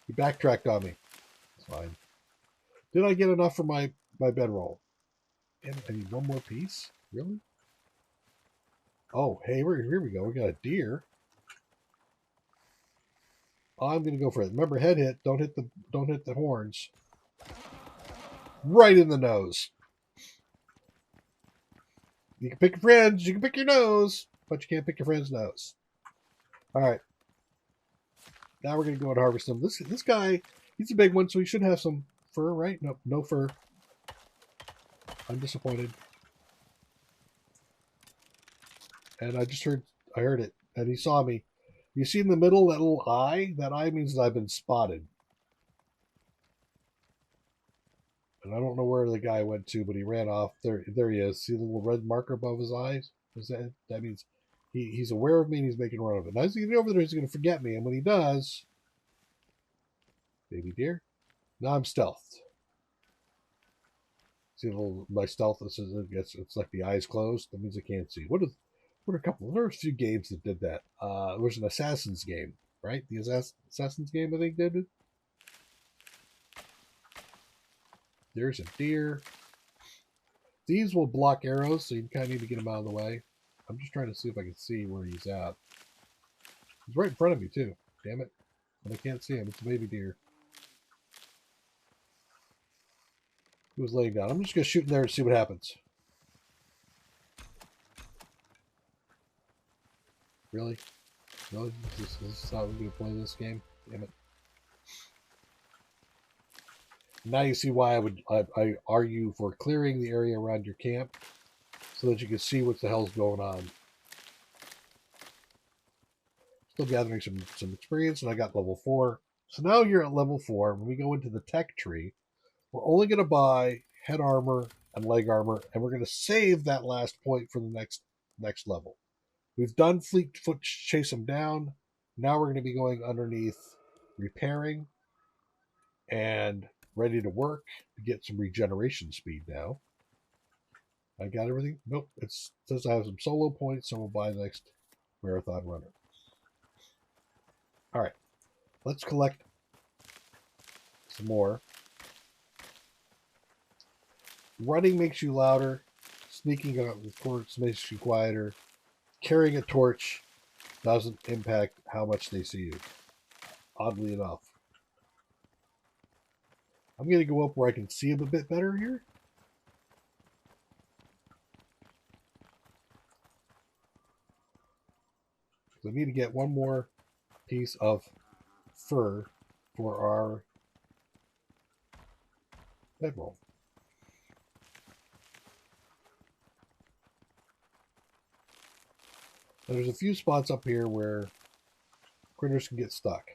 [SPEAKER 1] He backtracked on me. It's fine. Did I get enough for my bedroll? Damn it, I need one more piece? Really? Oh, hey, here we go. We got a deer. I'm gonna go for it. Remember, head hit. Don't hit the horns. Right in the nose. You can pick your friends. You can pick your nose, but you can't pick your friend's nose. All right. Now we're gonna go and harvest him. This guy, he's a big one, so he should have some fur, right? Nope, no fur. I'm disappointed. And I heard it, and he saw me. You see in the middle that little eye? That eye means that I've been spotted. And I don't know where the guy went to, but he ran off. There he is. See the little red marker above his eyes? That means he's aware of me and he's making a run of it. Now as he gets over there, he's going to forget me. And when he does, baby deer, now I'm stealthed. See my stealth? It's like the eyes closed. That means I can't see. What are a few games that did that? There was an Assassin's game, right? The Assassin's game, I think, did it. There's a deer. These will block arrows, so you kind of need to get them out of the way. I'm just trying to see if I can see where he's at. He's right in front of me, too. Damn it. But I can't see him. It's a baby deer. He was laying down. I'm just going to shoot in there and see what happens. Really? Really? This is how we're going to play this game? Damn it. Now you see why I argue for clearing the area around your camp so that you can see what the hell's going on. Still gathering some experience, and I got level 4. So now you're at level 4. When we go into the tech tree, we're only going to buy head armor and leg armor, and we're going to save that last point for the next level. We've done fleet foot chase them down. Now we're going to be going underneath repairing and ready to work to get some regeneration speed now. I got everything? Nope. It says I have some solo points, so we'll buy the next marathon runner. All right. Let's collect some more. Running makes you louder. Sneaking out, of course, makes you quieter. carrying a torch doesn't impact how much they see you, oddly enough. I'm going to go up where I can see them a bit better here. I need to get one more piece of fur for our bedroll. There's a few spots up here where critters can get stuck.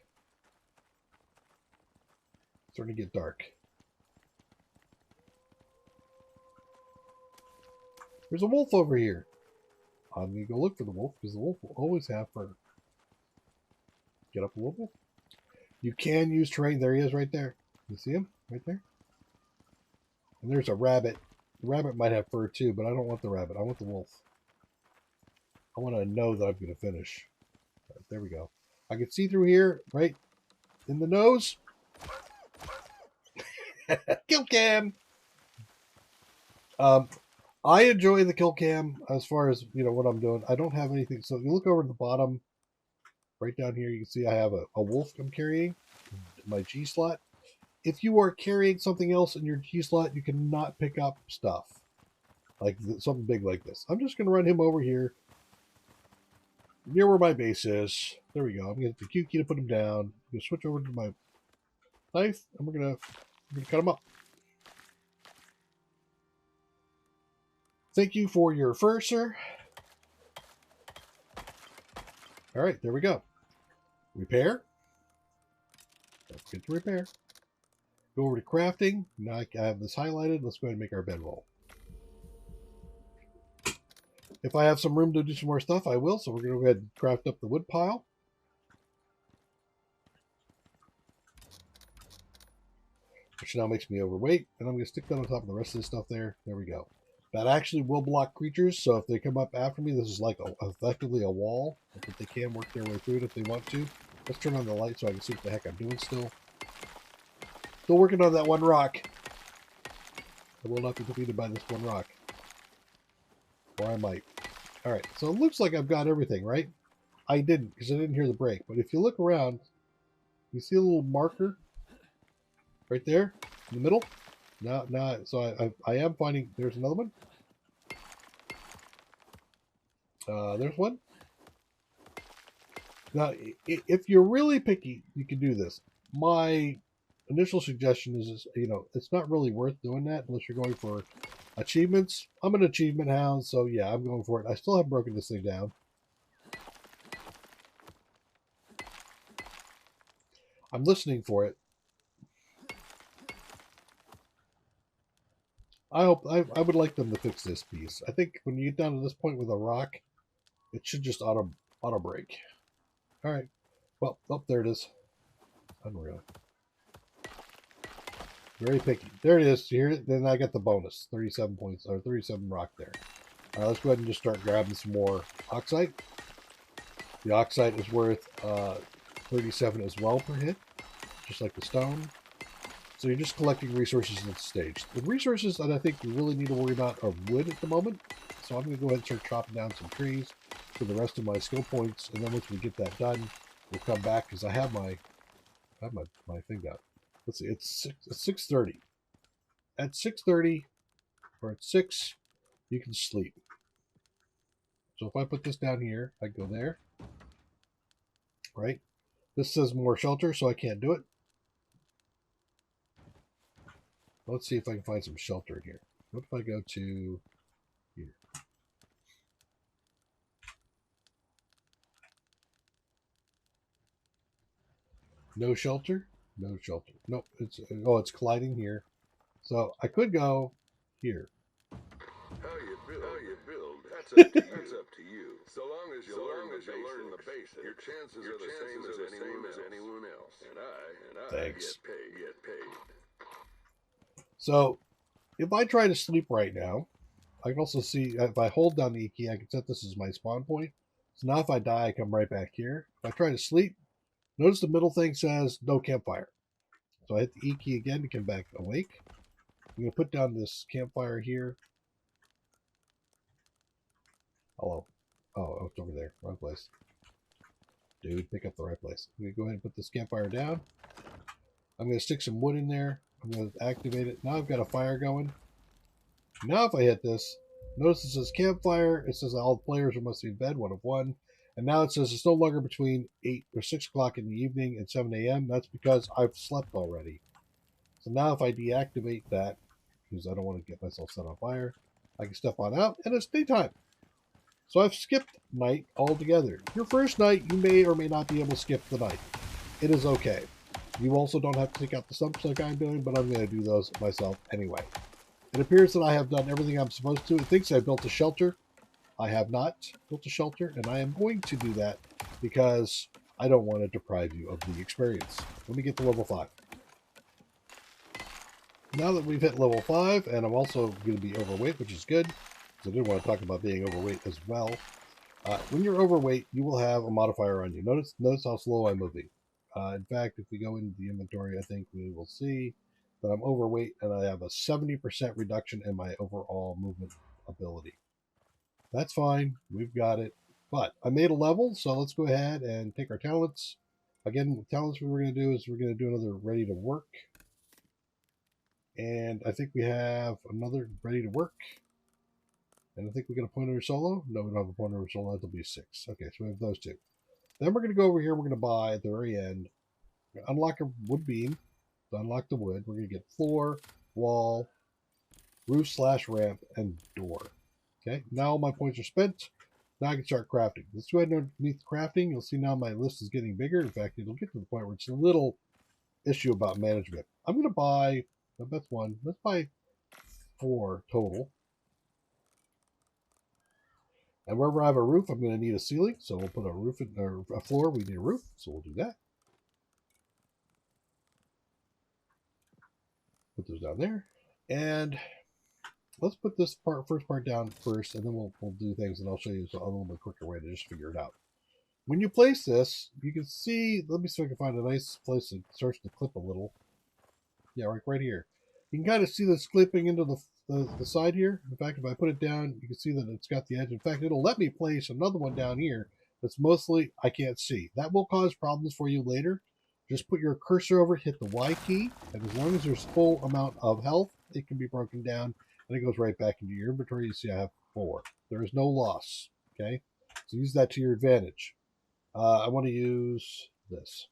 [SPEAKER 1] It's starting to get dark. There's a wolf over here. I'm going to go look for the wolf because the wolf will always have fur. Get up a little bit. You can use terrain. There he is right there. You see him right there? And there's a rabbit. The rabbit might have fur too, but I don't want the rabbit. I want the wolf. I want to know that I'm going to finish. Right, there we go. I can see through here, right in the nose. Kill cam. I enjoy the kill cam as far as what I'm doing. I don't have anything. So you look over at the bottom, right down here, you can see I have a wolf I'm carrying, my G slot. If you are carrying something else in your G slot, you cannot pick up stuff like something big like this. I'm just going to run him over here near where my base is. There we go. I'm going to hit the Q key to put him down. I'm going to switch over to my knife, and we're going to cut him up. Thank you for your fur, sir. All right, there we go. Repair. Don't forget to repair. Go over to crafting. Now I have this highlighted. Let's go ahead and make our bedroll. If I have some room to do some more stuff, I will. So we're going to go ahead and craft up the wood pile. Which now makes me overweight. And I'm going to stick that on top of the rest of the stuff there. There we go. That actually will block creatures. So if they come up after me, this is like effectively a wall. But they can work their way through it if they want to. Let's turn on the light so I can see what the heck I'm doing still. Still working on that one rock. I will not be defeated by this one rock. Or I might. Alright, so it looks like I've got everything, right? I didn't, because I didn't hear the break. But if you look around, you see a little marker right there in the middle? Now, so I am finding, there's another one. There's one. Now, if you're really picky, you can do this. My initial suggestion is, it's not really worth doing that unless you're going for achievements. I'm an achievement hound, so yeah, I'm going for it. I still haven't broken this thing down. I'm listening for it. I would like them to fix this piece. I think when you get down to this point with a rock, it should just auto break. All right. Well, there it is. Unreal. Very picky. There it is. Here, then I got the bonus. 37 points, or 37 rock there. All right, let's go ahead and just start grabbing some more oxide. The oxide is worth 37 as well per hit, just like the stone. So you're just collecting resources at this stage. The resources that I think you really need to worry about are wood at the moment. So I'm going to go ahead and start chopping down some trees for the rest of my skill points. And then once we get that done, we'll come back because I have my thing down. Let's see, it's 6:30. At 6:30 or at 6, you can sleep. So if I put this down here, I go there. Right? This says more shelter, so I can't do it. Let's see if I can find some shelter here. What if I go to here? No shelter? No shelter. Nope. It's colliding here. So I could go here.
[SPEAKER 2] How you build, that's up to you. That's up to you. So long as you learn the basics, your chances are the same as anyone else. And I
[SPEAKER 1] Thanks.
[SPEAKER 2] get paid.
[SPEAKER 1] So if I try to sleep right now, I can also see if I hold down the E key, I can set this as my spawn point. So now if I die, I come right back here. If I try to sleep, notice the middle thing says no campfire. So I hit the E key again to come back awake. I'm going to put down this campfire here. Hello. Oh, it's over there. Wrong place. Dude, pick up the right place. I'm going to go ahead and put this campfire down. I'm going to stick some wood in there. I'm going to activate it. Now I've got a fire going. Now if I hit this, notice it says campfire. It says all players must be in bed, 1 of 1. And now it says it's no longer between 8 or 6 o'clock in the evening and 7 a.m. That's because I've slept already. So now if I deactivate that, because I don't want to get myself set on fire, I can step on out and it's daytime. So I've skipped night altogether. Your first night, you may or may not be able to skip the night. It is okay. You also don't have to take out the stumps like I'm doing, but I'm going to do those myself anyway. It appears that I have done everything I'm supposed to. It thinks I built a shelter. I have not built a shelter, and I am going to do that because I don't want to deprive you of the experience. Let me get to level 5. Now that we've hit level 5, and I'm also going to be overweight, which is good, because I did want to talk about being overweight as well. When you're overweight, you will have a modifier on you. Notice how slow I'm moving. In fact, if we go into the inventory, I think we will see that I'm overweight and I have a 70% reduction in my overall movement ability. That's fine. We've got it. But I made a level, so let's go ahead and take our talents. Again, the talents we're going to do is we're going to do another ready to work. And I think we have another ready to work. And I think we got a pointer solo. No, we don't have a pointer solo. That'll be 6. Okay, so we have those 2. Then we're going to go over here. We're going to buy at the very end. Unlock a wood beam. To unlock the wood, we're going to get floor, wall, roof/ramp, and door. Okay, now all my points are spent. Now I can start crafting. Let's go ahead and underneath crafting. You'll see now my list is getting bigger. In fact, it'll get to the point where it's a little issue about management. I'm going to buy, that's 1. Let's buy 4 total. And wherever I have a roof, I'm going to need a ceiling. So we'll put a roof in, or a floor. We need a roof, so we'll do that. Put those down there. And let's put this first part down first, and then we'll do things, and I'll show you a little bit quicker way to just figure it out. When you place this, you can see, let me see if I can find a nice place that starts to clip a little. Yeah, right here. You can kind of see this clipping into the side here. In fact, if I put it down, you can see that it's got the edge. In fact, it'll let me place another one down here that's mostly I can't see. That will cause problems for you later. Just put your cursor over, hit the Y key, and as long as there's full amount of health, it can be broken down, and it goes right back into your inventory. You see I have 4. There is no loss, okay? So use that to your advantage. I want to use this.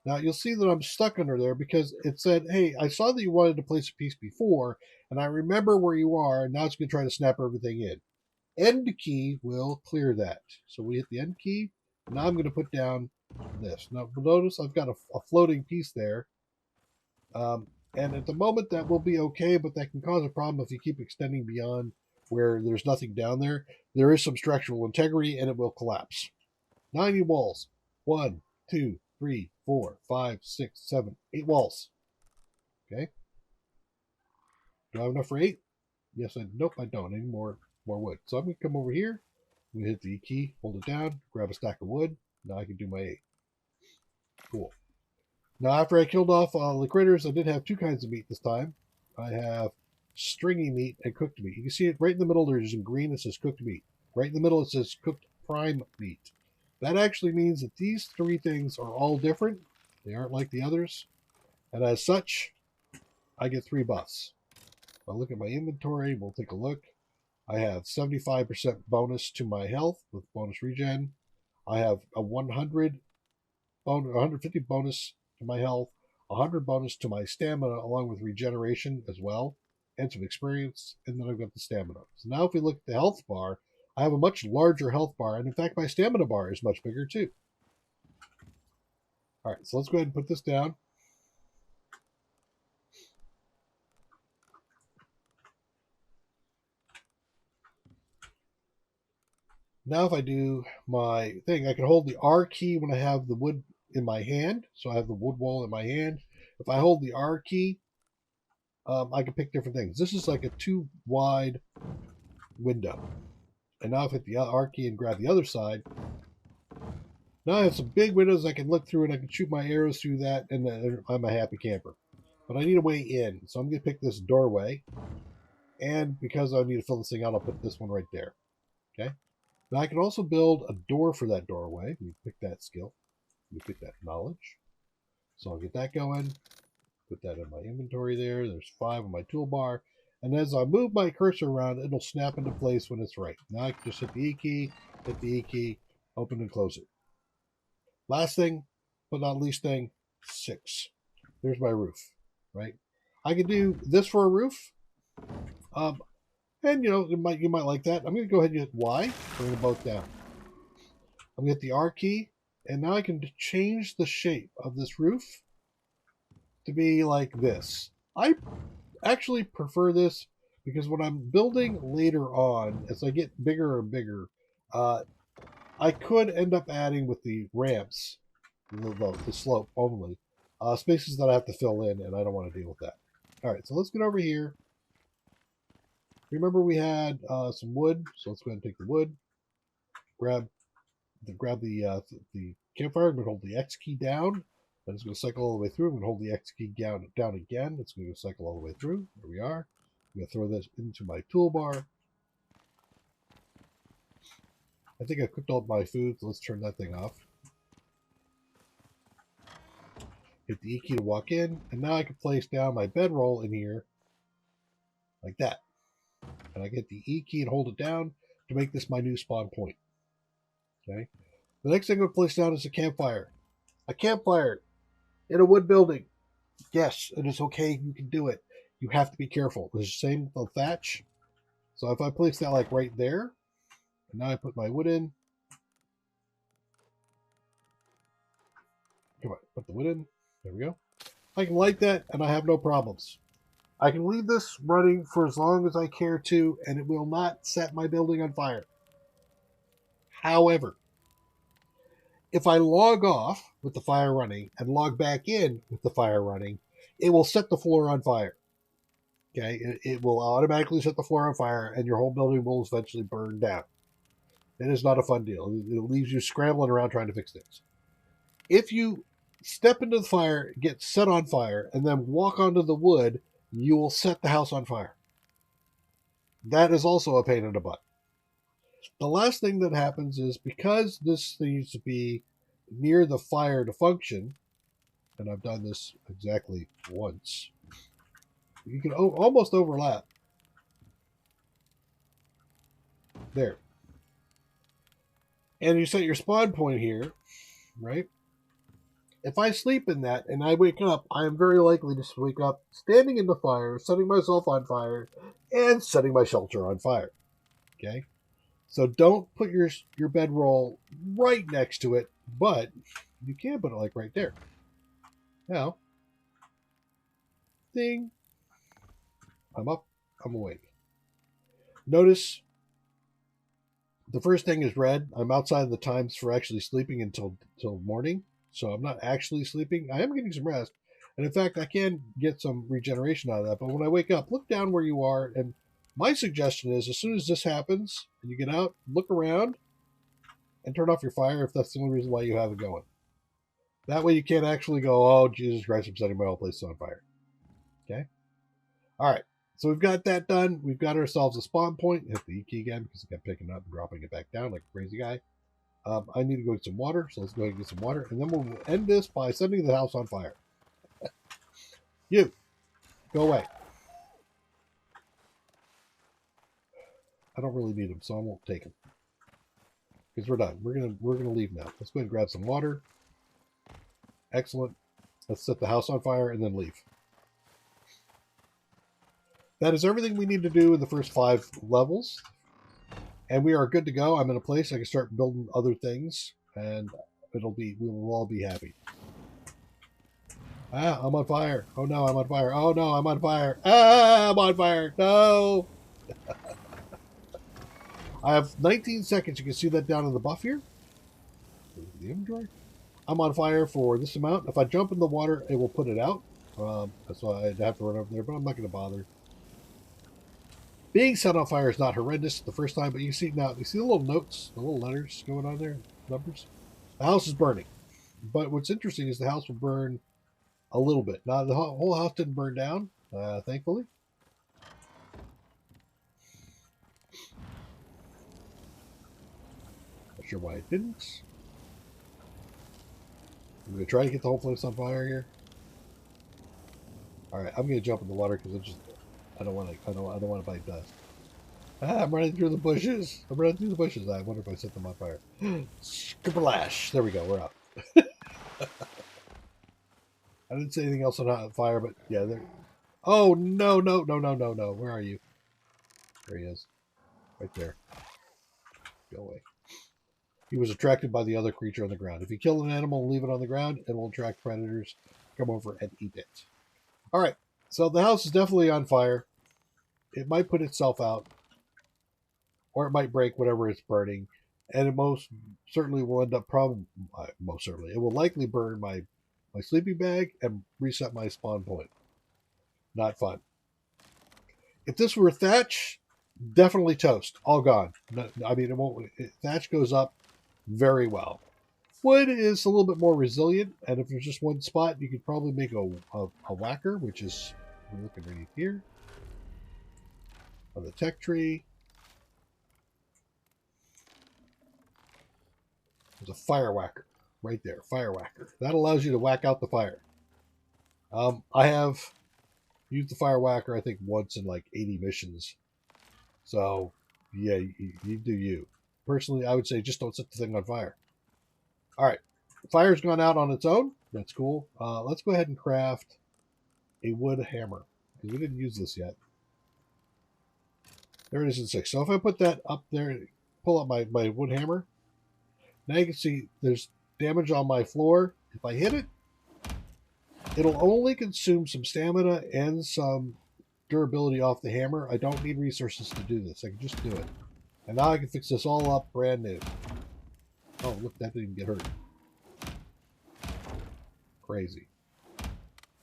[SPEAKER 1] Now you'll see that I'm stuck under there because it said, hey, I saw that you wanted to place a piece before, and I remember where you are, and now it's going to try to snap everything in. End key will clear that. So we hit the end key. Now I'm going to put down this. Now notice I've got a floating piece there. And at the moment that will be okay, but that can cause a problem if you keep extending beyond where there's nothing down there. There is some structural integrity and it will collapse. 90 walls. 1, 2, 3, 4, 5, 6, 7, 8 walls. Okay. Do I have enough for 8? Yes, nope, I don't. I need more wood. So I'm going to come over here. I'm going to hit the E key, hold it down, grab a stack of wood. Now I can do my 8. Cool. Now, after I killed off the critters, I did have 2 kinds of meat this time. I have stringy meat and cooked meat. You can see it right in the middle. There's in green, it says cooked meat. Right in the middle, it says cooked prime meat. That actually means that these 3 things are all different. They aren't like the others. And as such, I get 3 buffs. If I look at my inventory, we'll take a look. I have 75% bonus to my health with bonus regen. I have a 150 bonus to my health, 100 bonus to my stamina, along with regeneration as well, and some experience, and then I've got the stamina. So now if we look at the health bar, I have a much larger health bar, and in fact my stamina bar is much bigger too. All right, so let's go ahead and put this down. Now if I do my thing, I can hold the R key when I have the wood in my hand, so I have the wood wall in my hand. If I hold the R key, I can pick different things. This is like a 2 wide window. And now if I hit the R key and grab the other side, now I have some big windows I can look through and I can shoot my arrows through that, and I'm a happy camper. But I need a way in, so I'm going to pick this doorway. And because I need to fill this thing out, I'll put this one right there. Okay? Now I can also build a door for that doorway. We pick that skill. We pick that knowledge. So I'll get that going. Put that in my inventory there. There's 5 on my toolbar. And as I move my cursor around, it'll snap into place when it's right. Now I can just hit the E key, open and close it. Last thing, but not least thing, 6. There's my roof, right? I can do this for a roof. And you might like that. I'm going to go ahead and hit Y, bring them both down. I'm going to hit the R key, and now I can change the shape of this roof to be like this. I actually prefer this because when I'm building later on, as I get bigger and bigger, I could end up adding with the ramps, the slope only, spaces that I have to fill in, and I don't want to deal with that. All right, so let's get over here. Remember we had some wood, so let's go ahead and take the wood, grab the campfire. I'm going to hold the X key down. Then it's going to cycle all the way through. I'm going to hold the X key down again. It's going to cycle all the way through. There we are. I'm going to throw this into my toolbar. I think I cooked all my food, so let's turn that thing off. Hit the E key to walk in, and now I can place down my bedroll in here like that. And I get the E key and hold it down to make this my new spawn point. Okay. The next thing I'm going to place down is a campfire. A campfire in a wood building. Yes, it is okay. You can do it. You have to be careful. It's the same with the thatch. So if I place that like right there, and now I put my wood in. Come on, put the wood in. There we go. I can light that, and I have no problems. I can leave this running for as long as I care to, and it will not set my building on fire. However, if I log off with the fire running and log back in with the fire running, it will set the floor on fire. Okay, it will automatically set the floor on fire, and your whole building will eventually burn down. It is not a fun deal. It leaves you scrambling around trying to fix things. If you step into the fire, get set on fire, and then walk onto the wood, you will set the house on fire. That is also a pain in the butt. The last thing that happens is because this needs to be near the fire to function, and I've done this exactly once, you can almost overlap. There. And you set your spawn point here, right? If I sleep in that and I wake up, I am very likely to wake up standing in the fire, setting myself on fire, and setting my shelter on fire. Okay? So don't put your bedroll right next to it, but you can put it like right there. Now, ding. I'm up, I'm awake. Notice the first thing is red. I'm outside of the times for actually sleeping until morning. So I'm not actually sleeping. I am getting some rest. And in fact, I can get some regeneration out of that. But when I wake up, look down where you are. And my suggestion is as soon as this happens and you get out, look around and turn off your fire if that's the only reason why you have it going. That way you can't actually go, oh, Jesus Christ, I'm setting my whole place on fire. Okay? All right. So we've got that done. We've got ourselves a spawn point. Hit the E key again because I kept picking it up and dropping it back down like a crazy guy. I need to go get some water, so let's go ahead and get some water. And then we'll end this by setting the house on fire. You, go away. I don't really need them, so I won't take them. Because we're done. We're gonna leave now. Let's go ahead and grab some water. Excellent. Let's set the house on fire and then leave. That is everything we need to do in the first 5 levels. And we are good to go. I'm in a place I can start building other things, and we will all be happy. Ah, I'm on fire. Oh no, I'm on fire. Oh no, I'm on fire. Ah, I'm on fire. No. I have 19 seconds. You can see that down in the buff here. The inventory. I'm on fire for this amount. If I jump in the water, it will put it out. That's why I'd have to run over there, but I'm not going to bother. Being set on fire is not horrendous the first time, but you see now, you see the little notes, the little letters going on there, numbers? The house is burning. But what's interesting is the house will burn a little bit. Now, the whole house didn't burn down, thankfully. sure why it didn't. I'm going to try to get the whole place on fire here. All right, I'm going to jump in the water because I don't want to bite dust. Ah, I'm running through the bushes. I wonder if I set them on fire. Splash! There we go. We're up. I didn't say anything else on fire, but yeah, there. Oh no! Where are you? There he is, right there. Go away. He was attracted by the other creature on the ground. If you kill an animal and leave it on the ground, it will attract predators, come over and eat it. All right, so the house is definitely on fire. It might put itself out, or it might break whatever it's burning, and it most certainly will end up it will likely burn my sleeping bag and reset my spawn point. Not fun. If this were thatch, definitely toast. All gone. I mean, it won't. Thatch goes up very well. Wood is a little bit more resilient, and if there's just one spot, you could probably make a whacker, which is, we're looking right here on the tech tree. There's a fire whacker right there. Fire whacker. That allows you to whack out the fire. I have used the fire whacker, I think, once in like 80 missions. So, yeah, you do you. Personally, I would say just don't set the thing on fire. All right. Fire's gone out on its own. That's cool. Let's go ahead and craft a wood hammer, because we didn't use this yet. There it is in 6. So if I put that up there, pull up my wood hammer, now you can see there's damage on my floor. If I hit it, it'll only consume some stamina and some durability off the hammer. I don't need resources to do this. I can just do it. And now I can fix this all up brand new. Oh, look, that didn't even get hurt. Crazy.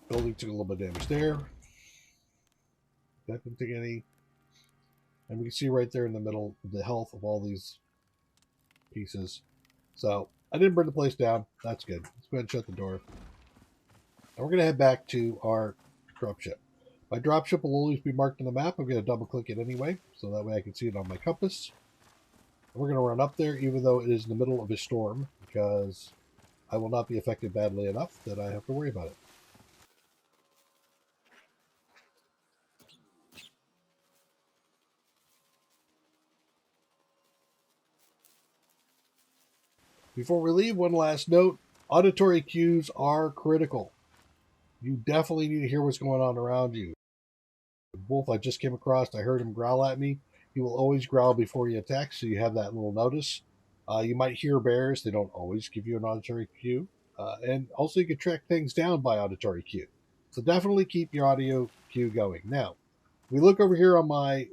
[SPEAKER 1] Building took a little bit of damage there. That didn't take any. And we can see right there in the middle the health of all these pieces. So, I didn't burn the place down. That's good. Let's go ahead and shut the door. And we're going to head back to our dropship. My dropship will always be marked on the map. I'm going to double click it anyway, so that way I can see it on my compass. And we're going to run up there, even though it is in the middle of a storm, because I will not be affected badly enough that I have to worry about it. Before we leave, one last note. Auditory cues are critical. You definitely need to hear what's going on around you. The wolf I just came across, I heard him growl at me. He will always growl before he attacks, so you have that little notice. You might hear bears. They don't always give you an auditory cue. And also you can track things down by auditory cue. So definitely keep your audio cue going. Now, we look over here on my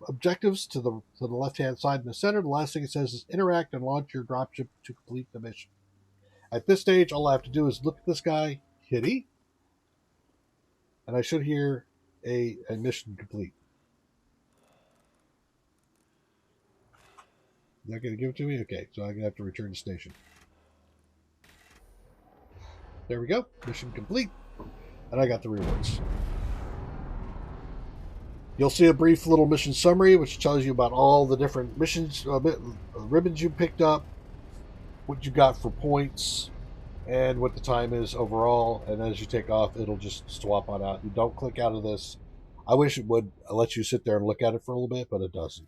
[SPEAKER 1] objectives to the left-hand side in the center. The last thing it says is interact and launch your dropship to complete the mission. At this stage, all I have to do is look at this guy, hit E, and I should hear a mission complete. Is that going to give it to me? Okay, so I'm going to have to return to station. There we go. Mission complete. And I got the rewards. You'll see a brief little mission summary, which tells you about all the different missions, ribbons you picked up, what you got for points, and what the time is overall. And as you take off, it'll just swap on out. You don't click out of this. I wish it would let you sit there and look at it for a little bit, but it doesn't.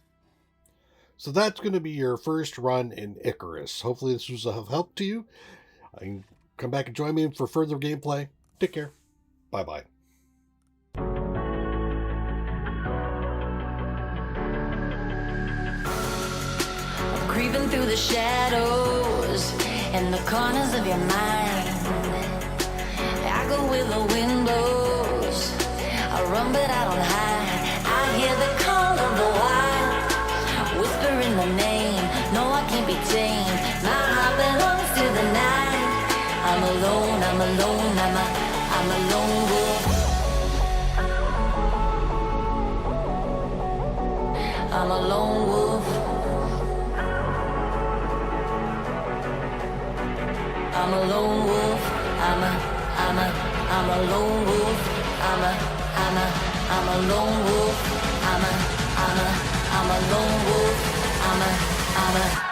[SPEAKER 1] So that's going to be your first run in Icarus. Hopefully this was of help to you. You can come back and join me for further gameplay. Take care. Bye-bye.
[SPEAKER 3] Creeping through the shadows and the corners of your mind. I go with the windows. I run but I don't hide. I hear the call of the wild, whispering the name. No, I can't be tamed. My heart belongs to the night. I'm alone, I'm alone, I'm a lone wolf. I'm a lone wolf. I'm a lone wolf. I'm a lone wolf. I'm a lone wolf. I'm a lone wolf. I'm a